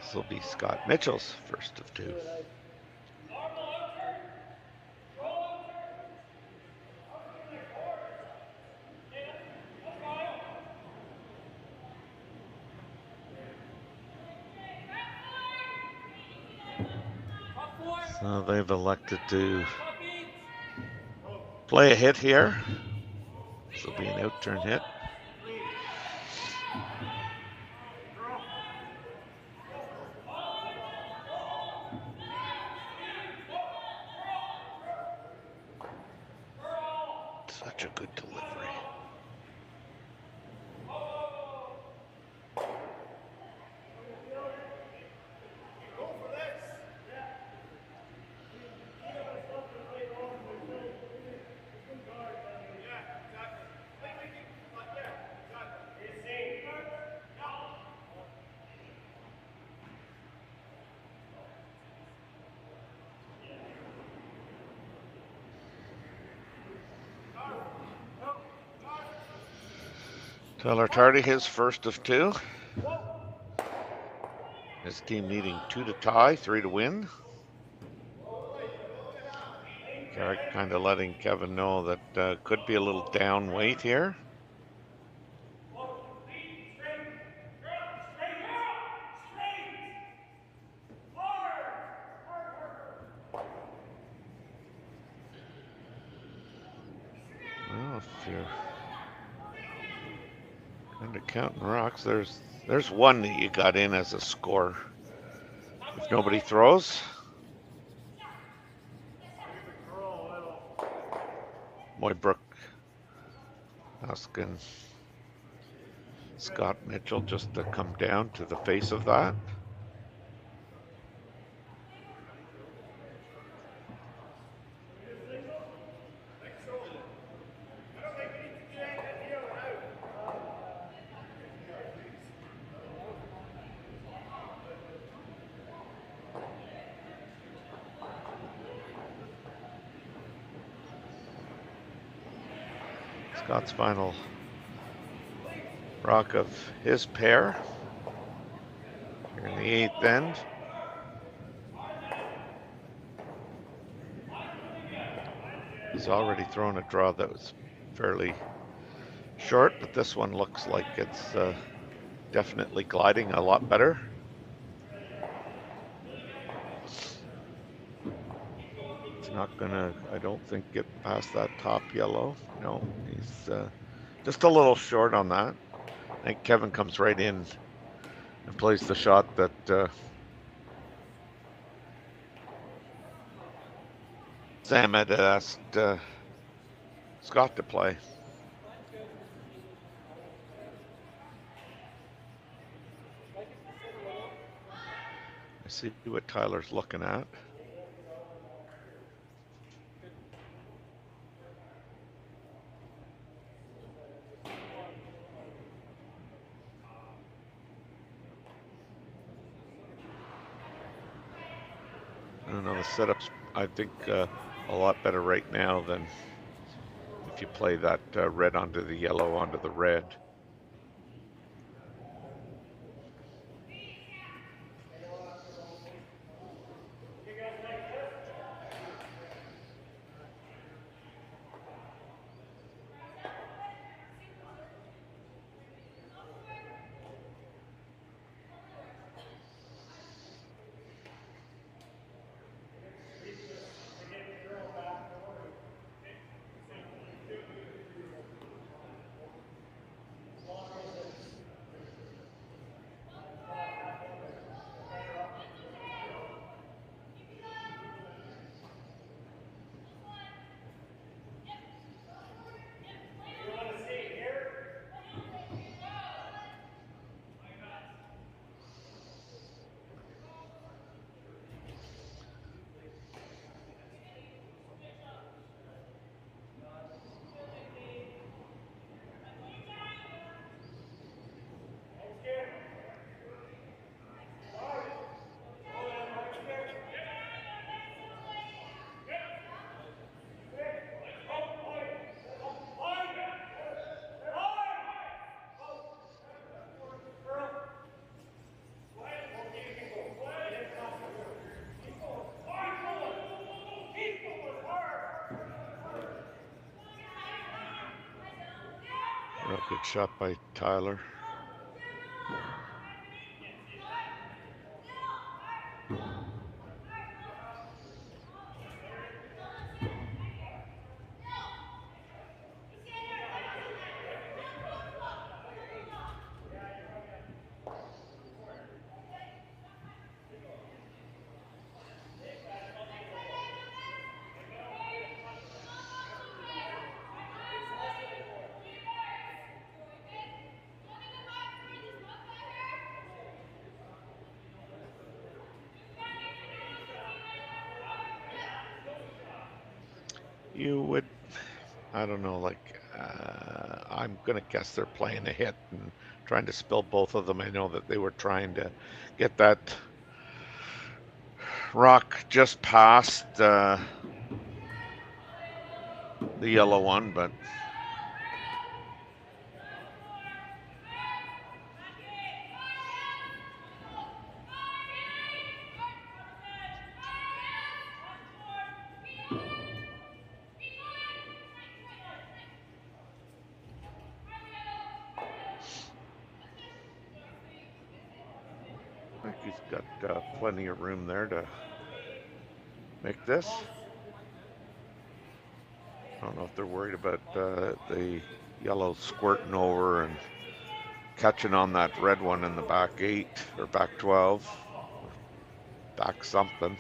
This will be Scott Mitchell's first of 2. So they've elected to play a hit here. This will be an out-turn hit. Such a good delivery. Tyler Tardy, his first of 2. His team needing 2 to tie, 3 to win. Garrick kind of letting Kevin know that could be a little down weight here. Well, if you're kind of counting rocks, there's one that you got in as a score. If nobody throws. Mooibroek asking Scott Mitchell just to come down to the face of that. Scott's final rock of his pair here in the 8th end. He's already thrown a draw that was fairly short, but this one looks like it's definitely gliding a lot better. It's not gonna, I don't think, get past that top yellow. No, he's just a little short on that. I think Kevin comes right in and plays the shot that Sam had asked Scott to play. I see what Tyler's looking at. I don't know, the setup's, I think, a lot better right now than if you play that red onto the yellow onto the red. Good shot by Tyler. You would, I don't know, like, I'm going to guess they're playing a hit and trying to spill both of them. I know that they were trying to get that rock just past the yellow one, but I think he's got plenty of room there to make this. I don't know if they're worried about the yellow squirting over and catching on that red one in the back 8 or back 12, back something.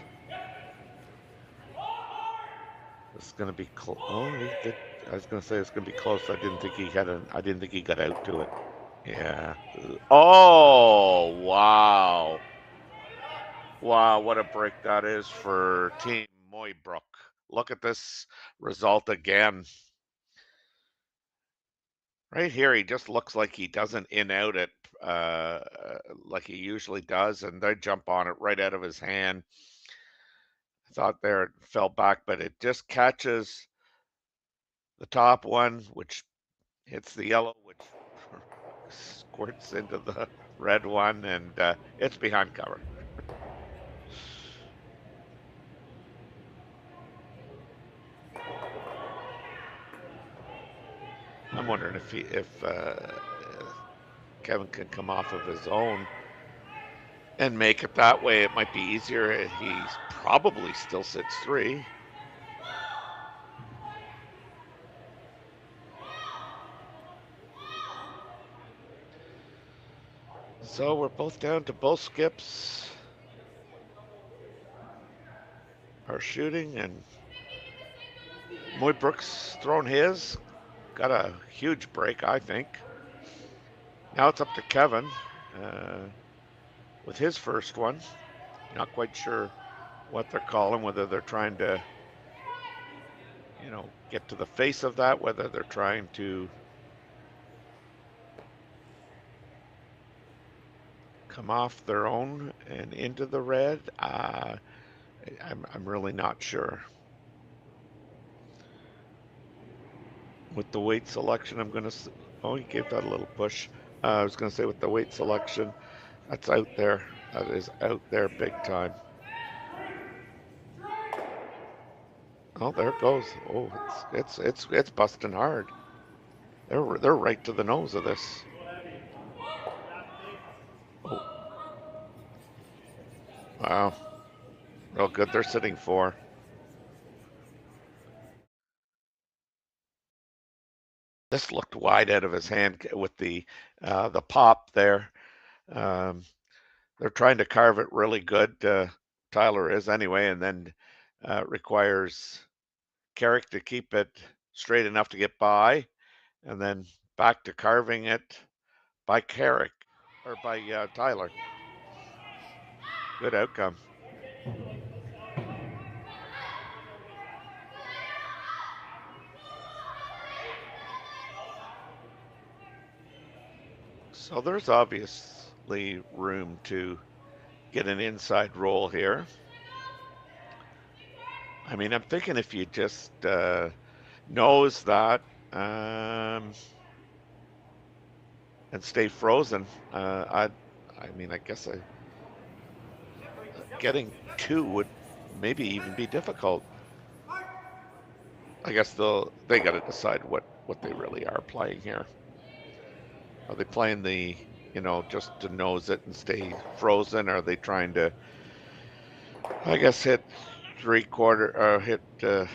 This is going to be close. Oh, he did. I was going to say it's going to be close. I didn't think he got out to it. Yeah. Oh, wow. Wow, what a break that is for Team Mooibroek. Look at this result again. Right here, he just looks like he doesn't in-out it like he usually does, and they jump on it right out of his hand. I thought there it fell back, but it just catches the top one, which hits the yellow, which backwards into the red one, and it's behind cover. I'm wondering if Kevin can come off of his own and make it that way. It might be easier. He's probably still 6'3". So we're both down to both skips are shooting, and Mooibroek's thrown his. Got a huge break, I think. Now it's up to Kevin with his first one. Not quite sure what they're calling, whether they're trying to, get to the face of that, whether they're trying to come off their own and into the red. I'm really not sure. With the weight selection, I'm going to... Oh, he gave that a little push. I was going to say with the weight selection, that's out there. That is out there big time. Oh, there it goes. Oh, it's busting hard. They're right to the nose of this. Oh. Wow. Real good. They're sitting 4. This looked wide out of his hand with the pop there. They're trying to carve it really good. Tyler is anyway, and then requires Carrick to keep it straight enough to get by, and then back to carving it by Carrick or by Tyler. Good outcome. So there's obviously room to get an inside roll here. I mean, I'm thinking if you just nose that and stay frozen, I guess getting 2 would maybe even be difficult. I guess they got to decide what they really are playing here. Are they playing the, just to nose it and stay frozen? Or are they trying to, I guess, hit 3/4 or hit, no,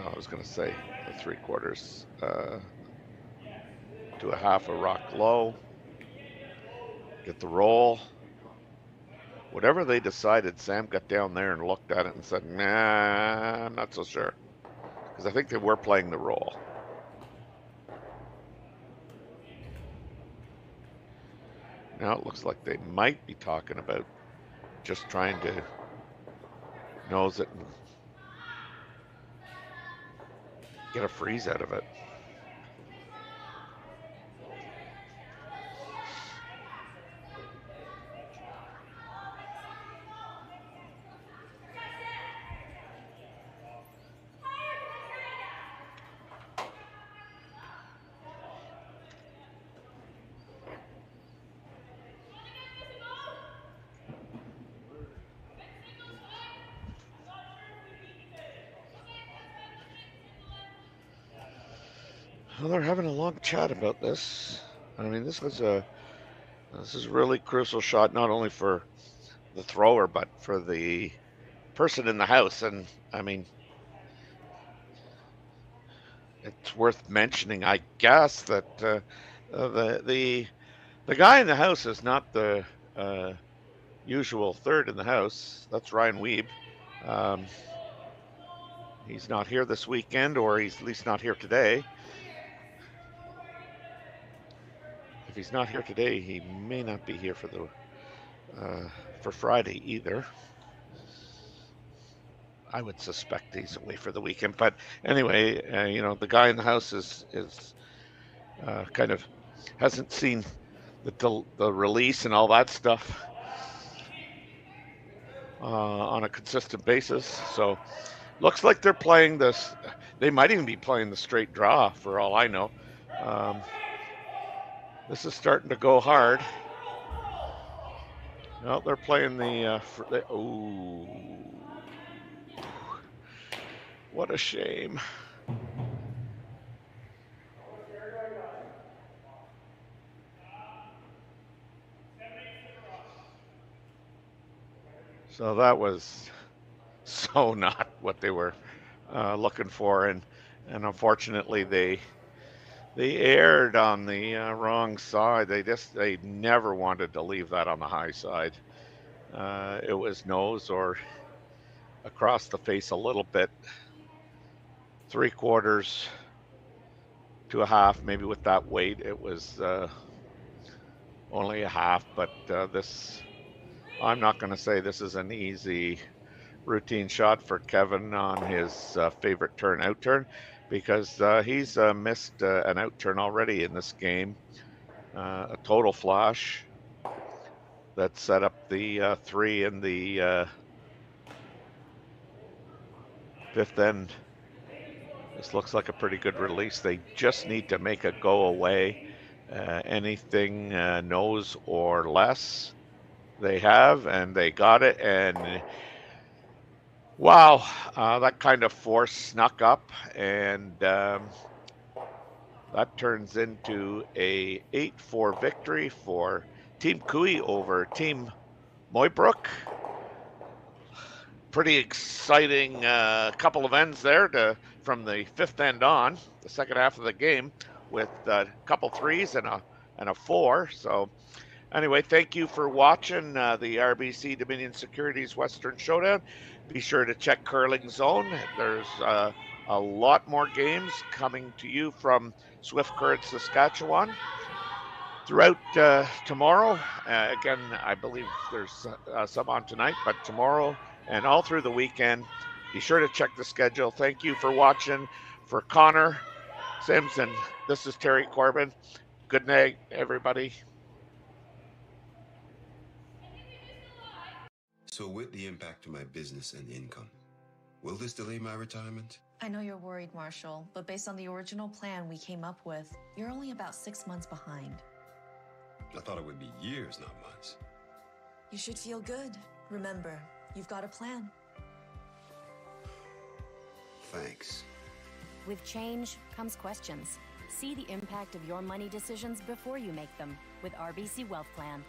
I was going to say the 3/4 to a half a rock low, get the roll. Whatever they decided, Sam got down there and looked at it and said, nah, I'm not so sure. Because I think they were playing the roll. Now it looks like they might be talking about just trying to nose it and get a freeze out of it. Well, they're having a long chat about this. I mean, this is a really crucial shot, not only for the thrower, but for the person in the house. And I mean, it's worth mentioning, I guess, that the guy in the house is not the usual third in the house. That's Ryan Wiebe. He's not here this weekend, or he's at least not here today. If he's not here today, he may not be here for Friday either. I would suspect he's away for the weekend. But anyway, the guy in the house is kind of hasn't seen the release and all that stuff on a consistent basis. So looks like they're playing this. They might even be playing the straight draw for all I know. This is starting to go hard. No, they're playing oh, what a shame. So that was so not what they were looking for, and unfortunately they aired on the wrong side. They never wanted to leave that on the high side. It was nose or across the face a little bit, 3/4 to a half, maybe with that weight. It was only a half, but I'm not going to say this is an easy routine shot for Kevin on his favorite out turn, because he's missed an out turn already in this game, a total flash that set up the 3 in the fifth end. This looks like a pretty good release. They just need to make it go away. Anything nose or less, they have, and they got it. And wow, that kind of force snuck up, and that turns into a 8-4 victory for Team Cooey over Team Mooibroek. Pretty exciting couple of ends there from the fifth end on, the second half of the game, with a couple threes and a 4. So anyway, thank you for watching the RBC Dominion Securities Western Showdown. Be sure to check Curling Zone. There's a lot more games coming to you from Swift Current, Saskatchewan throughout tomorrow. Again, I believe there's some on tonight, but tomorrow and all through the weekend. Be sure to check the schedule. Thank you for watching. For Connor Simpson, this is Terry Corbin. Good night, everybody. So with the impact to my business and income, will this delay my retirement? I know you're worried, Marshall, but based on the original plan we came up with, you're only about 6 months behind. I thought it would be years, not months. You should feel good. Remember, you've got a plan. Thanks. With change comes questions. See the impact of your money decisions before you make them with RBC Wealth Plan.